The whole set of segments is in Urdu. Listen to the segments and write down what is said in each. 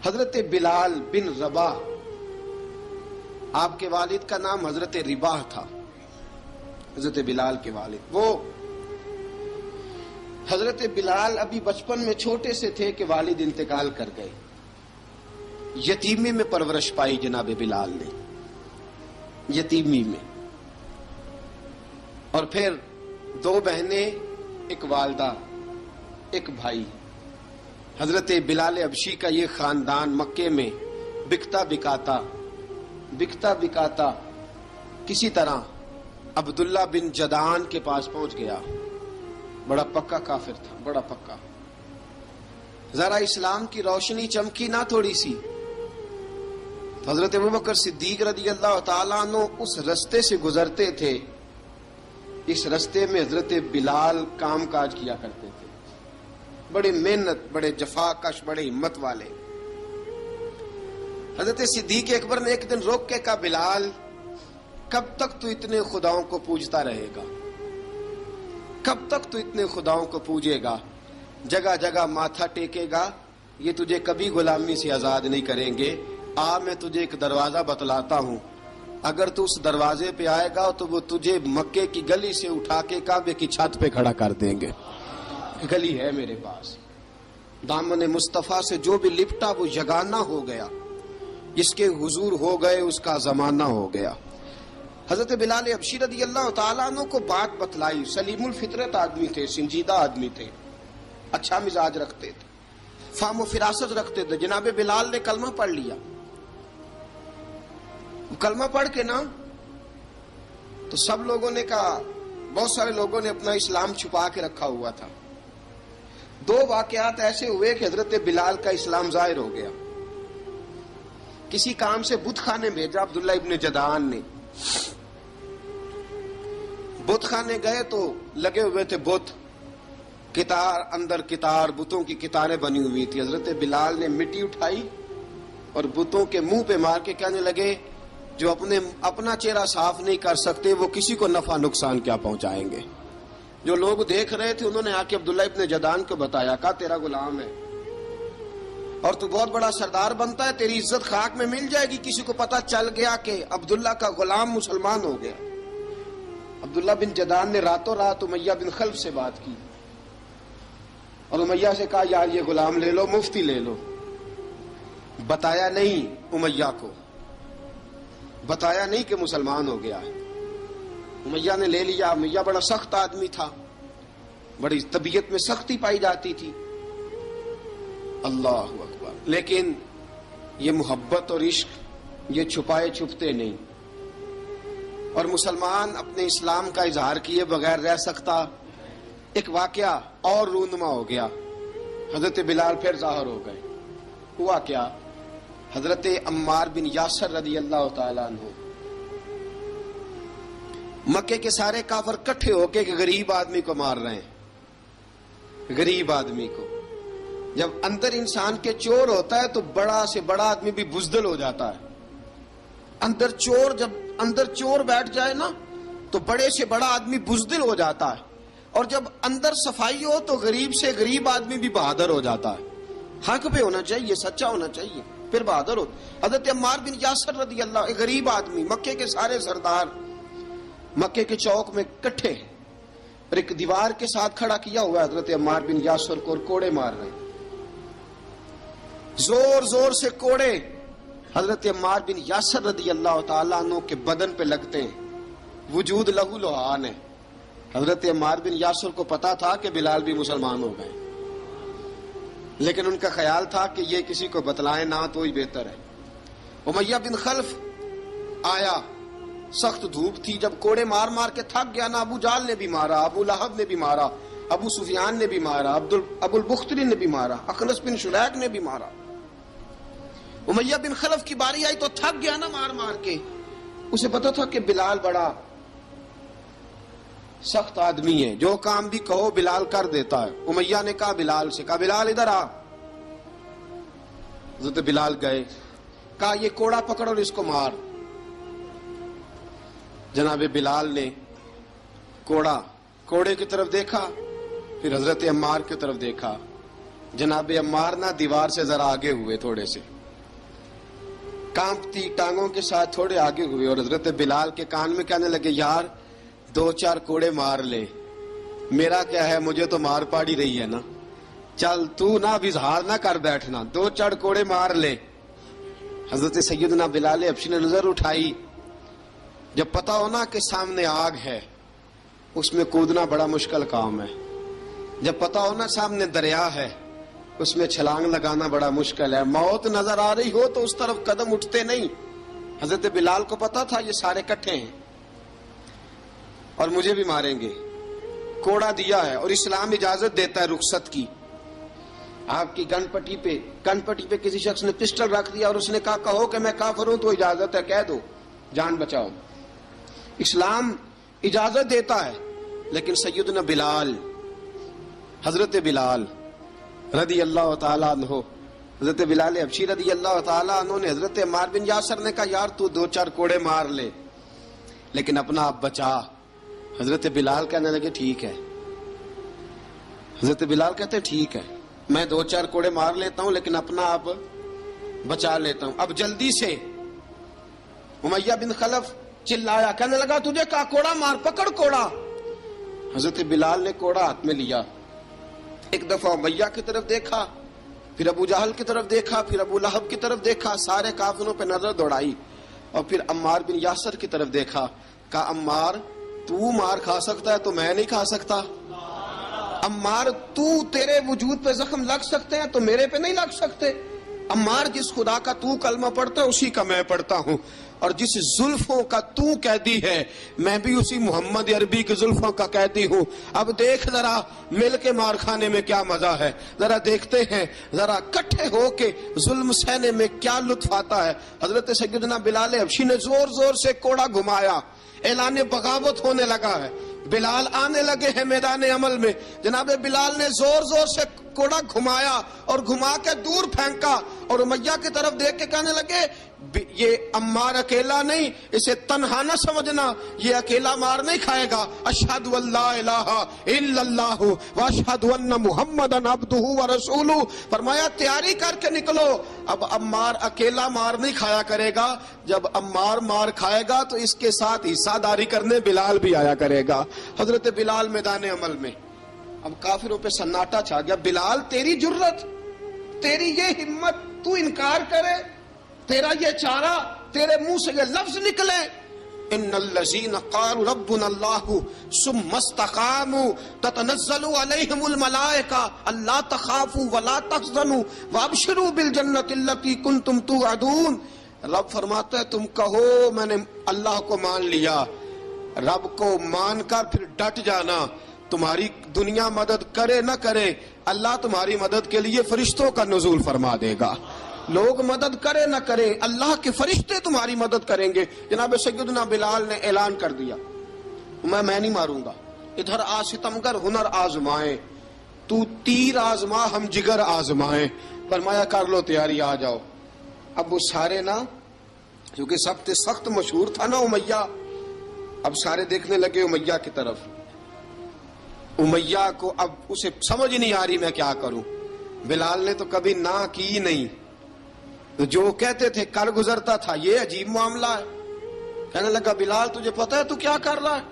حضرت بلال بن رباح، آپ کے والد کا نام حضرت رباح تھا، حضرت بلال کے والد۔ وہ حضرت بلال ابھی بچپن میں چھوٹے سے تھے کہ والد انتقال کر گئے، یتیمی میں پرورش پائی جناب بلال نے، یتیمی میں، اور پھر 2 بہنیں، ایک والدہ، ایک بھائی۔ حضرت بلال حبشی کا یہ خاندان مکے میں بکتا بکاتا کسی طرح عبداللہ بن جدعان کے پاس پہنچ گیا۔ بڑا پکا کافر تھا، بڑا پکا۔ ذرا اسلام کی روشنی چمکی نہ تھوڑی سی، حضرت ابوبکر صدیق رضی اللہ تعالیٰ عنہ اس رستے سے گزرتے تھے، اس رستے میں حضرت بلال کام کاج کیا کرتے تھے، بڑے محنت، بڑے جفاکش، بڑے ہمت والے۔ حضرت صدیق اکبر نے ایک دن روک کے کہا، بلال کب تک تو اتنے خداؤں کو پوجتا رہے گا؟ کب تک تو اتنے خداؤں کو پوجے گا، جگہ جگہ ماتھا ٹیکے گا؟ یہ تجھے کبھی غلامی سے آزاد نہیں کریں گے۔ میں تجھے ایک دروازہ بتلاتا ہوں، اگر تو اس دروازے پہ آئے گا تو وہ تجھے مکے کی گلی سے اٹھا کے کعبے کی چھت پہ کھڑا کر دیں گے۔ گلی ہے میرے پاس، دامن مصطفیٰ سے جو بھی لپٹا وہ یگانہ ہو گیا، جس کے حضور ہو گئے اس کا زمانہ ہو گیا۔ حضرت بلال حبشی رضی اللہ تعالیٰ عنہ کو بات بتلائی، سلیم الفطرت آدمی تھے، سنجیدہ آدمی تھے، اچھا مزاج رکھتے تھے، فہم و فراست رکھتے تھے۔ جناب بلال نے کلمہ پڑھ لیا، کلمہ پڑھ کے نا تو سب لوگوں نے کہا، بہت سارے لوگوں نے اپنا اسلام چھپا کے رکھا ہوا تھا۔ 2 واقعات ایسے ہوئے کہ حضرت بلال کا اسلام ظاہر ہو گیا۔ کسی کام سے بت خانے بھیجا عبداللہ ابن جدعان نے، بت خانے گئے تو لگے ہوئے تھے بت، کتار اندر کتار، بتوں کی کتاریں بنی ہوئی تھی۔ حضرت بلال نے مٹی اٹھائی اور بتوں کے منہ پہ مار کے کہنے لگے، جو اپنا چہرہ صاف نہیں کر سکتے وہ کسی کو نفع نقصان کیا پہنچائیں گے۔ جو لوگ دیکھ رہے تھے انہوں نے آ کے عبداللہ ابن جدعان کو بتایا، کہا تیرا غلام ہے اور تو بہت بڑا سردار بنتا ہے، تیری عزت خاک میں مل جائے گی کسی کو پتہ چل گیا کہ عبداللہ کا غلام مسلمان ہو گیا۔ عبداللہ بن جدعان نے راتوں رات امیہ بن خلف سے بات کی اور امیہ سے کہا، یار یہ غلام لے لو، مفتی لے لو۔ بتایا نہیں امیہ کو، بتایا نہیں کہ مسلمان ہو گیا ہے۔ امیہ نے لے لیا۔ امیہ بڑا سخت آدمی تھا، بڑی طبیعت میں سختی پائی جاتی تھی، اللہ اکبر، لیکن یہ محبت اور عشق یہ چھپائے چھپتے نہیں، اور مسلمان اپنے اسلام کا اظہار کیے بغیر رہ سکتا؟ ایک واقعہ اور رونما ہو گیا، حضرت بلال پھر ظاہر ہو گئے۔ ہوا کیا؟ حضرت عمار بن یاسر رضی اللہ تعالیٰ عنہ، مکے کے سارے کافر کٹھے ہو کے غریب آدمی کو مار رہے ہیں، غریب آدمی کو۔ جب اندر انسان کے چور ہوتا ہے تو بڑا سے بڑا آدمی بھی بزدل ہو جاتا ہے۔ جب اندر چور بیٹھ جائے نا تو بڑے سے بڑا آدمی بزدل ہو جاتا ہے، اور جب اندر صفائی ہو تو غریب سے غریب آدمی بھی بہادر ہو جاتا ہے۔ حق پہ ہونا چاہیے، سچا ہونا چاہیے، پھر بہادر ہو۔ حضرت عمار بن یاسر رضی اللہ، ایک غریب آدمی، مکے کے سارے سردار مکے کے چوک میں کٹھے ہیں اور ایک دیوار کے ساتھ کھڑا کیا ہوا ہے حضرت عمار بن یاسر کو، اور کوڑے مار رہے ہیں، زور زور سے کوڑے حضرت عمار بن یاسر رضی اللہ تعالیٰ عنہ کے بدن پہ لگتے ہیں، وجود لہو لہان ہے۔ حضرت عمار بن یاسر کو پتا تھا کہ بلال بھی مسلمان ہو گئے، لیکن ان کا خیال تھا کہ یہ کسی کو بتلائیں نہ تو ہی بہتر ہے۔ امیہ بن خلف آیا، سخت دھوپ تھی، جب کوڑے مار مار کے تھک گیا نا، ابو جال نے بھی مارا، ابو لہب نے بھی مارا، ابو سفیان نے بھی مارا، ابو البختری نے بھی مارا، اخنس بن شریک نے بھی مارا۔ امیہ بن خلف کی باری آئی تو تھک گیا نا مار مار کے، اسے پتا تھا کہ بلال بڑا سخت آدمی ہے، جو کام بھی کہو بلال کر دیتا ہے۔ امیہ نے کہا بلال سے، کہا بلال ادھر آ۔ حضرت بلال گئے، کہا یہ کوڑا پکڑ اور اس کو مار۔ جناب بلال نے کوڑے کی طرف دیکھا، پھر حضرت عمار کی طرف دیکھا۔ جناب عمار نہ دیوار سے ذرا آگے ہوئے تھوڑے سے، کانپتی ٹانگوں کے ساتھ تھوڑے آگے ہوئے اور حضرت بلال کے کان میں کہنے لگے یار 2-4 کوڑے مار لے، میرا کیا ہے، مجھے تو مار پاڑی رہی ہے نا، چل تو نہ اب اظہار نہ کر بیٹھنا، 2-4 کوڑے مار لے۔ حضرت سیدنا بلال حبشی نے نظر اٹھائی، جب پتا ہونا کہ سامنے آگ ہے اس میں کودنا بڑا مشکل کام ہے، جب پتا ہونا سامنے دریا ہے اس میں چھلانگ لگانا بڑا مشکل ہے، موت نظر آ رہی ہو تو اس طرف قدم اٹھتے نہیں۔ حضرت بلال کو پتا تھا یہ سارے کٹھے ہیں اور مجھے بھی ماریں گے، کوڑا دیا ہے اور اسلام اجازت دیتا ہے رخصت کی۔ آپ کی گن پٹی پہ کسی شخص نے پسٹل رکھ دیا اور اس نے کہا کہو کہ میں کافر ہوں تو اجازت ہے، کہہ دو، جان بچاؤ، اسلام اجازت دیتا ہے۔ لیکن سیدنا بلال، حضرت بلال رضی اللہ تعالیٰ عنہ، حضرت بلال حبشی رضی اللہ تعالیٰ عنہ نے حضرت عمار بن یاسر نے کہا یار تو 2-4 کوڑے مار لے لیکن اپنا آپ بچا۔ حضرت بلال کہنے لگے ٹھیک ہے، حضرت بلال کہتے ٹھیک ہے میں 2-4 کوڑے مار لیتا ہوں لیکن اپنا آپ بچا لیتا ہوں۔ اب جلدی سے امیہ بن خلف چلایا، کہنے لگا تجھے کہا کوڑا مار، پکڑ کوڑا۔ حضرت بلال نے کوڑا ہاتھ میں لیا، ایک دفعہ امیہ کی طرف دیکھا، پھر ابو جہل کی طرف دیکھا، پھر ابو لہب کی طرف دیکھا، سارے کافروں پہ نظر دوڑائی اور پھر عمار بن یاسر کی طرف دیکھا، کہا عمار تو مار کھا سکتا ہے تو میں نہیں کھا سکتا، عمار تو تیرے وجود پہ زخم لگ سکتے ہیں تو میرے پہ نہیں لگ سکتے، عمار جس خدا کا تو کلمہ پڑھتا ہے اسی کا میں پڑھتا ہوں، اور جس زلفوں کا تو قیدی ہے میں بھی اسی محمد عربی کی زلفوں کا قیدی ہوں۔ اب دیکھ ذرا مل کے مار کھانے میں کیا مزہ ہے، ذرا دیکھتے ہیں ذرا کٹھے ہو کے ظلم سہنے میں کیا لطف آتا ہے۔ حضرت سیدنا بلال حبشی نے زور زور سے کوڑا گھمایا، اعلان بغاوت ہونے لگا ہے، بلال آنے لگے ہیں میدان عمل میں۔ جناب بلال نے زور زور سے کوڑا گھمایا اور گھما کے دور پھینکا اور امیہ کی طرف دیکھ کے کہنے لگے یہ عمار اکیلا نہیں، اسے تنہا نہ سمجھنا، یہ اکیلا مار نہیں کھائے گا۔ اشہد ان لا الہ الا اللہ واشہد ان محمدن عبدہ ورسولہ، فرمایا تیاری کر کے نکلو، اب عمار اکیلا مار نہیں کھایا کرے گا، جب عمار مار کھائے گا تو اس کے ساتھ حصہ داری کرنے بلال بھی آیا کرے گا۔ حضرت بلال میدان عمل میں، اب کافروں پہ سناٹا چھا گیا۔ بلال تیری جرت، تیری یہ ہمت، تو انکار کرے، تیرا یہ چارہ، تیرے منہ سے یہ لفظ نکلے، ان الذین قالوا ربنا اللہ ثم استقاموا تتنزل علیہم الملائکہ الا تخافوا ولا تحزنوا وابشروا بالجنۃ التی کنتم توعدون۔ رب فرماتا ہے تم کہو میں نے اللہ کو مان لیا، رب کو مان کر پھر ڈٹ جانا، تمہاری دنیا مدد کرے نہ کرے اللہ تمہاری مدد کے لیے فرشتوں کا نزول فرما دے گا، لوگ مدد کرے نہ کرے اللہ کے فرشتے تمہاری مدد کریں گے۔ جناب سیدنا بلال نے اعلان کر دیا میں نہیں ماروں گا، ادھر آ ستمگر ہنر آزمائے، تو تیر آزما ہم جگر آزمائے، فرمایا کر لو تیاری آ جاؤ۔ اب وہ سارے نا، کیونکہ سب سے سخت مشہور تھا نا امیہ، اب سارے دیکھنے لگے امیہ کی طرف۔ امیہ کو اب اسے سمجھ نہیں آ رہی میں کیا کروں، بلال نے تو کبھی نہ کی نہیں، جو کہتے تھے کر گزرتا تھا، یہ عجیب معاملہ ہے۔ کہنے لگا بلال تجھے پتا ہے تو کیا کر رہا ہے،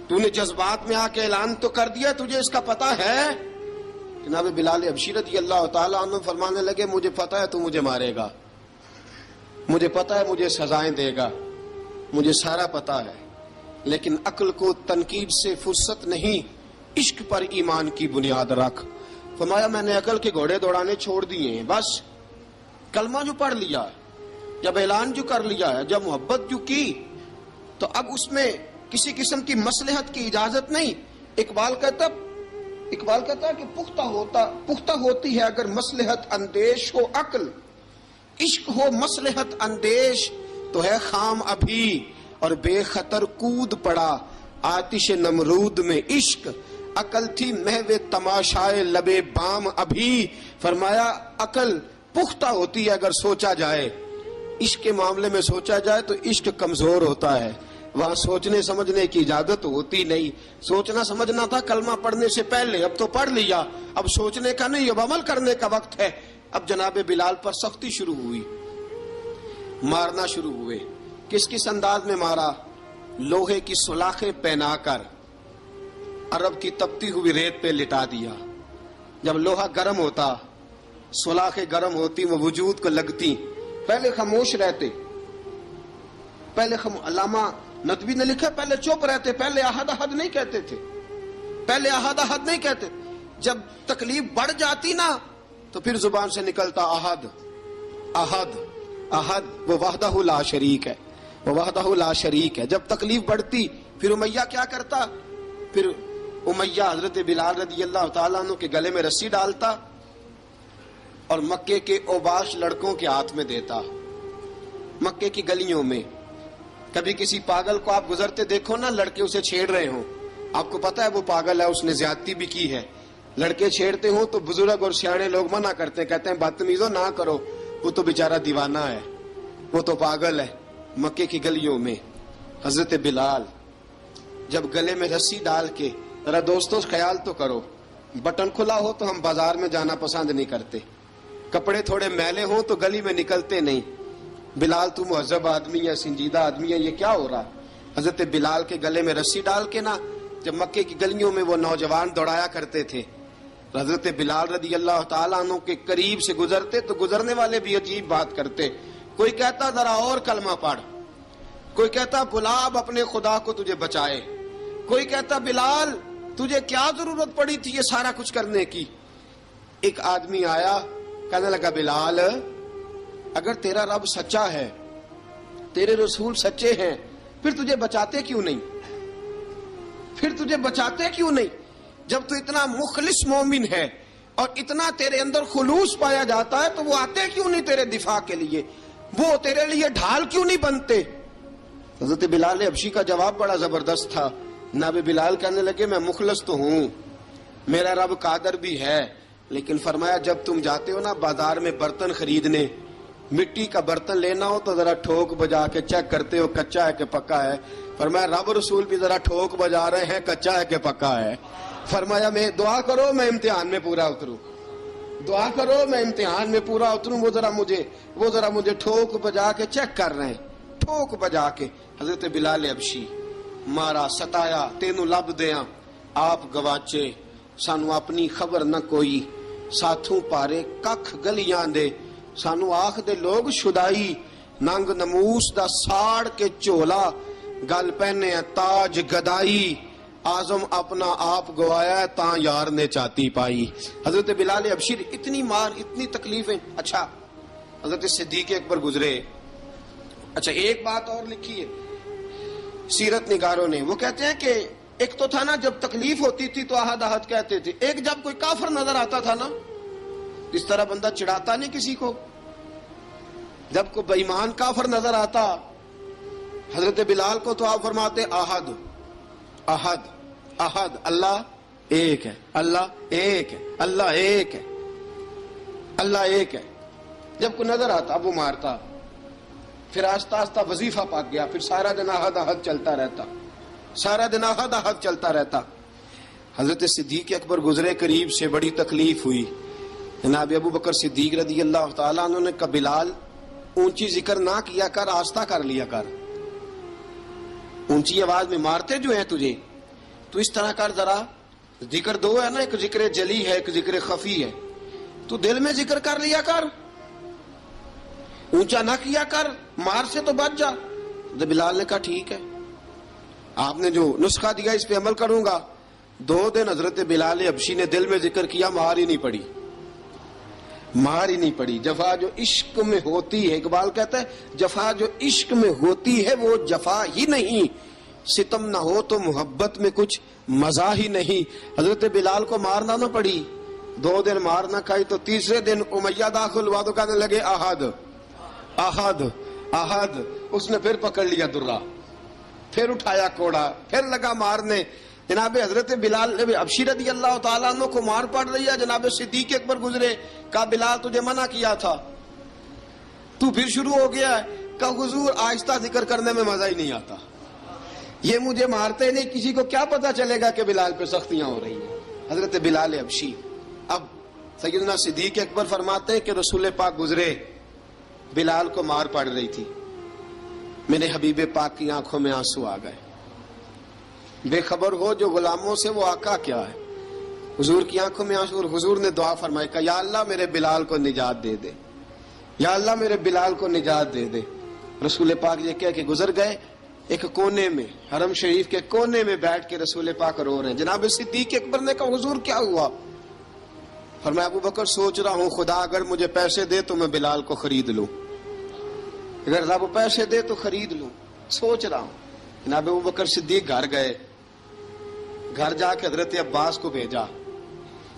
تو نے جذبات میں آ کے اعلان تو کر دیا، تجھے اس کا پتا ہے؟ جناب بلال حبشی رضی اللہ تعالیٰ عنہ فرمانے لگے مجھے پتا ہے تو مجھے مارے گا، مجھے پتا ہے مجھے سزائیں دے گا، مجھے سارا پتا ہے، لیکن عقل کو تنقید سے فرصت نہیں، عشق پر ایمان کی بنیاد رکھ۔ فرمایا میں نے عقل کے گھوڑے دوڑانے چھوڑ دیے ہیں، بس کلمہ جو پڑھ لیا ہے، جب اعلان جو کر لیا ہے، جب محبت جو کی تو اب اس میں کسی قسم کی مصلحت کی اجازت نہیں۔ اقبال کہتا ہے کہ پختہ ہوتی ہے اگر مصلحت اندیش ہو عقل، عشق ہو مصلحت اندیش تو ہے خام ابھی، اور بے خطر کود پڑا آتش نمرود میں عشق، عقل تھی محو تماشائے لبے بام ابھی۔ فرمایا عقل پختہ ہوتی ہے اگر سوچا جائے، عشق کے معاملے میں سوچا جائے تو عشق کمزور ہوتا ہے، وہاں سوچنے سمجھنے کی اجازت ہوتی نہیں۔ سوچنا سمجھنا تھا کلمہ پڑھنے سے پہلے، اب تو پڑھ لیا، اب سوچنے کا نہیں، اب عمل کرنے کا وقت ہے۔ اب جناب بلال پر سختی شروع ہوئی، مارنا شروع ہوئے. کس کس انداز میں مارا؟ لوہے کی سلاخیں پہنا کر عرب کی تپتی ہوئی ریت پہ لٹا دیا. جب لوہا گرم ہوتا، سلاخیں گرم ہوتی، وہ وجود کو لگتی، پہلے خاموش رہتے. علامہ ندوی نے لکھا پہلے چپ رہتے، پہلے احد احد نہیں کہتے تھے، پہلے احد احد نہیں کہتے. جب تکلیف بڑھ جاتی نا تو پھر زبان سے نکلتا احد احد احد. وہ وحدہ لا شریک ہے، وہ وحدہ لا شریک ہے. جب تکلیف بڑھتی پھر امیہ کیا کرتا؟ پھر امیہ حضرت بلال رضی اللہ تعالیٰ عنہ کے گلے میں رسی ڈالتا اور مکے کے اوباش لڑکوں کے ہاتھ میں دیتا. مکے کی گلیوں میں کبھی کسی پاگل کو آپ گزرتے دیکھو نا، لڑکے اسے چھیڑ رہے ہوں، آپ کو پتا ہے وہ پاگل ہے، اس نے زیادتی بھی کی ہے. لڑکے چھیڑتے ہوں تو بزرگ اور سیانے لوگ منع کرتے ہیں، کہتے ہیں بدتمیزوں نہ کرو، وہ تو بیچارہ دیوانہ ہے، وہ تو پاگل ہے. مکے کی گلیوں میں حضرت بلال جب گلے میں رسی ڈال کے، ذرا دوستوں خیال تو کرو، بٹن کھلا ہو تو ہم بازار میں جانا پسند نہیں کرتے، کپڑے تھوڑے میلے ہوں تو گلی میں نکلتے نہیں. بلال تو مہذب آدمی ہے، سنجیدہ آدمی ہے، یہ کیا ہو رہا؟ حضرت بلال کے گلے میں رسی ڈال کے نا جب مکے کی گلیوں میں وہ نوجوان دوڑایا کرتے تھے، حضرت بلال رضی اللہ تعالیٰ عنہ کے قریب سے گزرتے تو گزرنے والے بھی عجیب بات کرتے. کوئی کہتا ذرا اور کلمہ پڑھ، کوئی کہتا بلا اب اپنے خدا کو تجھے بچائے، کوئی کہتا بلال تجھے کیا ضرورت پڑی تھی یہ سارا کچھ کرنے کی. ایک آدمی آیا کہنے لگا بلال اگر تیرا رب سچا ہے، تیرے رسول سچے ہیں، پھر تجھے بچاتے کیوں نہیں؟ پھر تجھے بچاتے کیوں نہیں؟ جب تو اتنا مخلص مومن ہے اور اتنا تیرے اندر خلوص پایا جاتا ہے تو وہ آتے کیوں نہیں تیرے دفاع کے لیے؟ وہ تیرے لیے ڈھال کیوں نہیں بنتے؟ حضرت بلال حبشی کا جواب بڑا زبردست تھا. جناب بلال کہنے لگے میں مخلص تو ہوں، میرا رب قادر بھی ہے، لیکن فرمایا جب تم جاتے ہو نا بازار میں برتن خریدنے، مٹی کا برتن لینا ہو تو ذرا ٹھوک بجا کے چیک کرتے ہو کچا ہے کہ پکا ہے. فرمایا رب رسول بھی ذرا ٹھوک بجا رہے ہیں کچا ہے کہ پکا ہے. فرمایا میں دعا کرو میں امتحان میں پورا اتروں، دعا کرو میں امتحان میں پورا اتروں. وہ ذرا مجھے ٹھوک بجا کے چیک کر رہے ہیں، ٹھوک بجا کے. حضرت بلال حبشی مارا ستایا تینوں لب دیاں آپ گواچے، سانو اپنی خبر نہ کوئی، ساتھوں پارے ککھ گلیاں دے، سانو آخ دے لوگ شدائی، ننگ نموس دا ساڑ کے چولا، گل پہنے تاج گدائی، آزم اپنا آپ گوایا تاں یار نے چاتی پائی. حضرت بلال حبشی اتنی مار، اتنی تکلیفیں. اچھا حضرت صدیق اکبر گزرے. اچھا ایک بات اور لکھی ہے سیرت نگاروں نے، وہ کہتے ہیں کہ ایک تو تھا نا جب تکلیف ہوتی تھی تو احد احد کہتے تھے، ایک جب کوئی کافر نظر آتا تھا نا، اس طرح بندہ چڑھاتا نہیں کسی کو، جب کوئی بے ایمان کافر نظر آتا حضرت بلال کو تو آپ فرماتے احد احد احد، اللہ ایک ہے، اللہ ایک ہے، اللہ ایک ہے، اللہ ایک ہے. جب کوئی نظر آتا اب وہ مارتا، پھر آہستہ آہستہ وظیفہ پاک گیا، پھر سارا دن احد احد چلتا رہتا، سارا دن احد احد چلتا رہتا. حضرت صدیق اکبر گزرے قریب سے، بڑی تکلیف ہوئی. جناب ابو بکر صدیق رضی اللہ تعالیٰ عنہ نے کہا بلال اونچی ذکر نہ کیا کر، آہستہ کر لیا کر، اونچی آواز میں مارتے جو ہیں تجھے تو اس طرح کر، ذرا ذکر دو ہے نا، ایک ذکر جلی ہے ایک ذکر خفی ہے، تو دل میں ذکر کر لیا کر، اونچا نہ کیا کر، مار سے تو بچ جا. تو بلال نے کہا ٹھیک ہے، آپ نے جو نسخہ دیا اس پہ عمل کروں گا. 2 دن حضرت بلال حبشی نے دل میں ذکر کیا، مار ہی نہیں پڑی، مار ہی نہیں پڑی. جفا جو عشق میں ہوتی ہے، اقبال کہتا ہے جفا جو عشق میں ہوتی ہے وہ جفا ہی نہیں، ستم نہ ہو تو محبت میں کچھ مزہ ہی نہیں. حضرت بلال کو مارنا نہ پڑی، 2 دن مار نہ کھائی تو تیسرے دن امیہ داخل ہوا تو کہنے لگے احد احد احد. اس نے پھر پکڑ لیا درہ، پھر اٹھایا کوڑا، پھر لگا مارنے. جناب حضرت بلال حبشی رضی اللہ تعالیٰ عنہ کو مار پڑ رہی ہے. جناب صدیق اکبر گزرے، کہا بلال تجھے منع کیا تھا، تو پھر شروع ہو گیا ہے. کہا حضور آہستہ ذکر کرنے میں مزہ ہی نہیں آتا، یہ مجھے مارتے نہیں، کسی کو کیا پتا چلے گا کہ بلال پہ سختیاں ہو رہی ہیں. حضرت بلال حبشی. اب سیدنا صدیق اکبر فرماتے ہیں کہ رسول پاک گزرے، بلال کو مار پڑ رہی تھی. میرے حبیب پاک کی آنکھوں میں آنسو آ گئے. بے خبر ہو جو غلاموں سے وہ آقا کیا ہے. حضور کی آنکھوں میں آنسو, اور حضور نے دعا فرمائی کہ یا اللہ میرے بلال کو نجات دے دے, یا اللہ میرے بلال کو نجات دے دے. رسول پاک یہ کہہ کے گزر گئے. ایک کونے میں, حرم شریف کے کونے میں بیٹھ کے رسول پاک رو رہے ہیں. جناب صدیق اکبر نے کہا حضور کیا ہوا؟ فرمایا ابو بکر سوچ رہا ہوں خدا اگر مجھے پیسے دے تو میں بلال کو خرید لوں, اگر رب پیسے دے تو خرید لوں, سوچ رہا ہوں. جناب ابو بکر صدیق گھر گئے. گھر جا کے حضرت عباس کو بھیجا,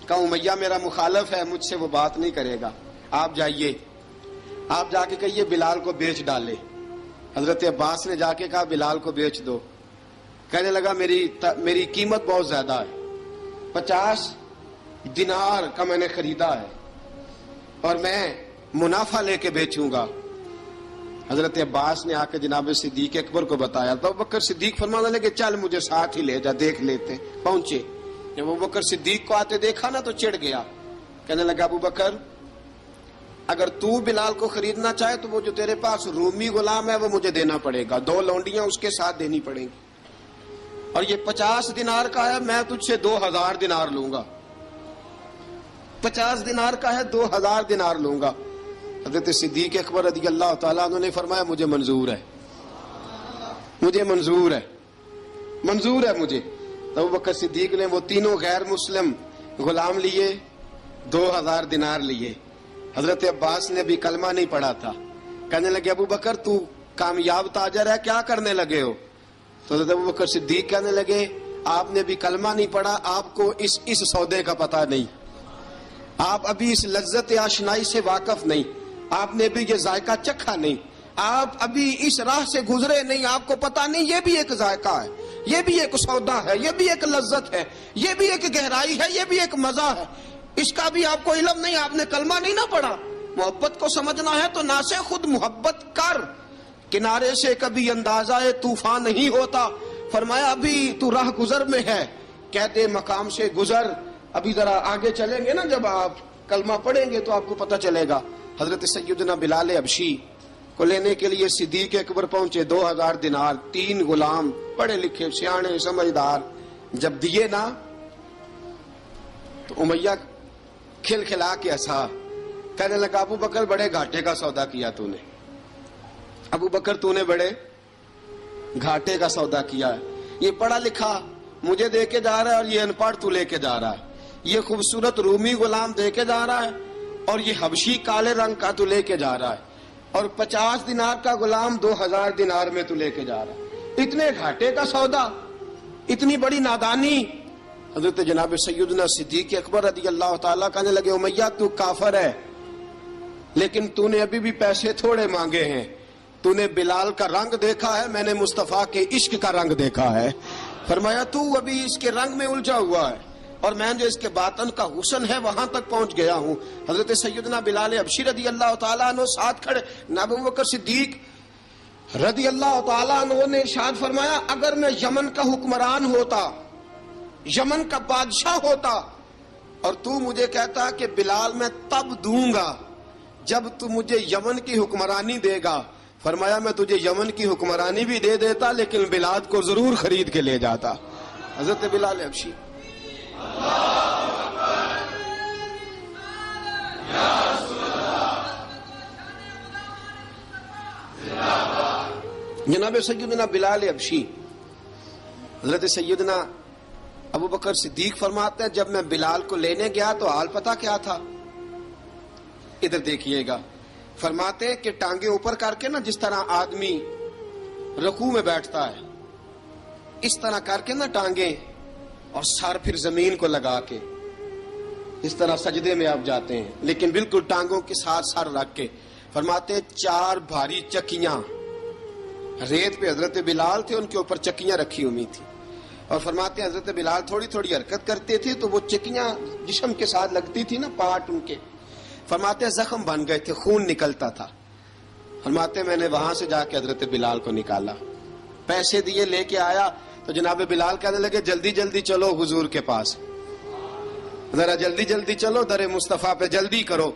کہا امیہ میرا مخالف ہے, مجھ سے وہ بات نہیں کرے گا, آپ جائیے, آپ جا کے کہیے بلال کو بیچ ڈالے. حضرت عباس نے جا کے کہا بلال کو بیچ دو. کہنے لگا میری قیمت بہت زیادہ ہے, 50 دینار کا میں نے خریدا ہے اور میں منافع لے کے بیچوں گا. حضرت عباس نے آ کے جناب صدیق اکبر کو بتایا تو ابو بکر صدیق فرمانے لگے چل مجھے ساتھ ہی لے جا, دیکھ لیتے. پہنچے, جب ابو بکر صدیق کو آتے دیکھا نا تو چڑ گیا. کہنے لگا ابو بکر اگر تو بلال کو خریدنا چاہے تو وہ جو تیرے پاس رومی غلام ہے وہ مجھے دینا پڑے گا, 2 لونڈیاں اس کے ساتھ دینی پڑیں گی, اور یہ 50 دینار کا ہے, میں تجھ سے 2000 دینار لوں گا. 50 دینار کا ہے, 2000 دینار لوں گا. حضرت صدیق اکبر رضی اللہ تعالیٰ عنہ نے فرمایا مجھے منظور ہے, مجھے منظور ہے, منظور ہے مجھے. تو ابو بکر صدیق نے وہ تینوں غیر مسلم غلام لیے, 2000 دینار لیے. حضرت عباس نے بھی کلمہ نہیں پڑھا تھا. کہنے لگے ابو بکر تو کامیاب تاجر ہے, کیا کرنے لگے ہو؟ تو حضرت ابو بکر صدیق کہنے لگے آپ نے بھی کلمہ نہیں پڑھا, آپ کو اس سودے کا پتہ نہیں, آپ ابھی اس لذت آشنائی سے واقف نہیں, آپ نے بھی یہ ذائقہ چکھا نہیں, آپ ابھی اس راہ سے گزرے نہیں, آپ کو پتہ نہیں یہ بھی ایک ذائقہ ہے, یہ بھی ایک سودا ہے, یہ بھی ایک لذت ہے, یہ بھی ایک گہرائی ہے, یہ بھی ایک مزہ ہے, اس کا بھی آپ کو علم نہیں, آپ نے کلمہ نہیں نہ پڑھا. محبت کو سمجھنا ہے تو نہ سے خود محبت کر, کنارے سے کبھی اندازہ طوفان نہیں ہوتا. فرمایا ابھی تو راہ گزر میں ہے, کہتے مقام سے گزر, ابھی ذرا آگے چلیں گے نا, جب آپ کلمہ پڑھیں گے تو آپ کو پتہ چلے گا. حضرت سیدنا بلال حبشی کو لینے کے لیے صدیق اکبر پہنچے, 2000 دینار, 3 غلام پڑھے لکھے سیانے سمجھدار. جب دیے نا تو امیہ کھل کھلا کے ہنسا. کہنے لگا ابو بکر بڑے گھاٹے کا سودا کیا تو نے, ابو بکر تو نے بڑے گھاٹے کا سودا کیا ہے. یہ پڑھا لکھا مجھے دے کے جا رہا ہے اور یہ ان پڑھ تو لے کے جا رہا ہے, یہ خوبصورت رومی غلام دے کے جا رہا ہے اور یہ حبشی کالے رنگ کا تو لے کے جا رہا ہے, اور 50 دینار کا غلام 2000 دینار میں تو لے کے جا رہا ہے. اتنے گھاٹے کا سودا, اتنی بڑی نادانی. حضرت جناب سیدنا صدیق اکبر رضی اللہ تعالیٰ کہنے لگے امیہ تو کافر ہے, لیکن تو نے ابھی بھی پیسے تھوڑے مانگے ہیں, تو نے بلال کا رنگ دیکھا ہے, میں نے مصطفیٰ کے عشق کا رنگ دیکھا ہے. فرمایا تو ابھی اس کے رنگ میں الجھا ہوا ہے, اور میں جو اس کے باطن کا حسن ہے وہاں تک پہنچ گیا ہوں. حضرت سیدنا بلال حبشی رضی اللہ تعالیٰ عنہ ساتھ کھڑے. ابو بکر صدیق رضی اللہ تعالیٰ عنہ نے ارشاد فرمایا اگر میں یمن کا حکمران ہوتا, یمن کا بادشاہ ہوتا, اور تو مجھے کہتا کہ بلال میں تب دوں گا جب تو مجھے یمن کی حکمرانی دے گا, فرمایا میں تجھے یمن کی حکمرانی بھی دے دیتا لیکن بلال کو ضرور خرید کے لے جاتا. حضرت بلال حبشی جناب سیدنا بلال حبشی, حضرت سیدنا ابو بکر صدیق فرماتے ہیں جب میں بلال کو لینے گیا تو حال پتہ کیا تھا, ادھر دیکھیے گا. فرماتے ہیں کہ ٹانگیں اوپر کر کے نا, جس طرح آدمی رکوع میں بیٹھتا ہے اس طرح کر کے نا ٹانگیں, اور سر پھر زمین کو لگا کے اس طرح سجدے میں آپ جاتے ہیں, لیکن بالکل ٹانگوں کے ساتھ سر رکھ کے. فرماتے ہیں 4 بھاری چکیاں ریت پہ حضرت بلال تھے, ان کے اوپر چکیاں رکھی ہوئی تھی, اور فرماتے ہیں حضرت بلال تھوڑی تھوڑی حرکت کرتے تھے تو وہ چکیاں جسم کے ساتھ لگتی تھی نا, پارٹ ان کے. فرماتے ہیں زخم بن گئے تھے, خون نکلتا تھا. فرماتے ہیں میں نے وہاں سے جا کے حضرت بلال کو نکالا, پیسے دیے, لے کے آیا تو جناب بلال کہنے لگے جلدی جلدی چلو حضور کے پاس, ذرا جلدی جلدی چلو, در مصطفیٰ پہ جلدی کرو.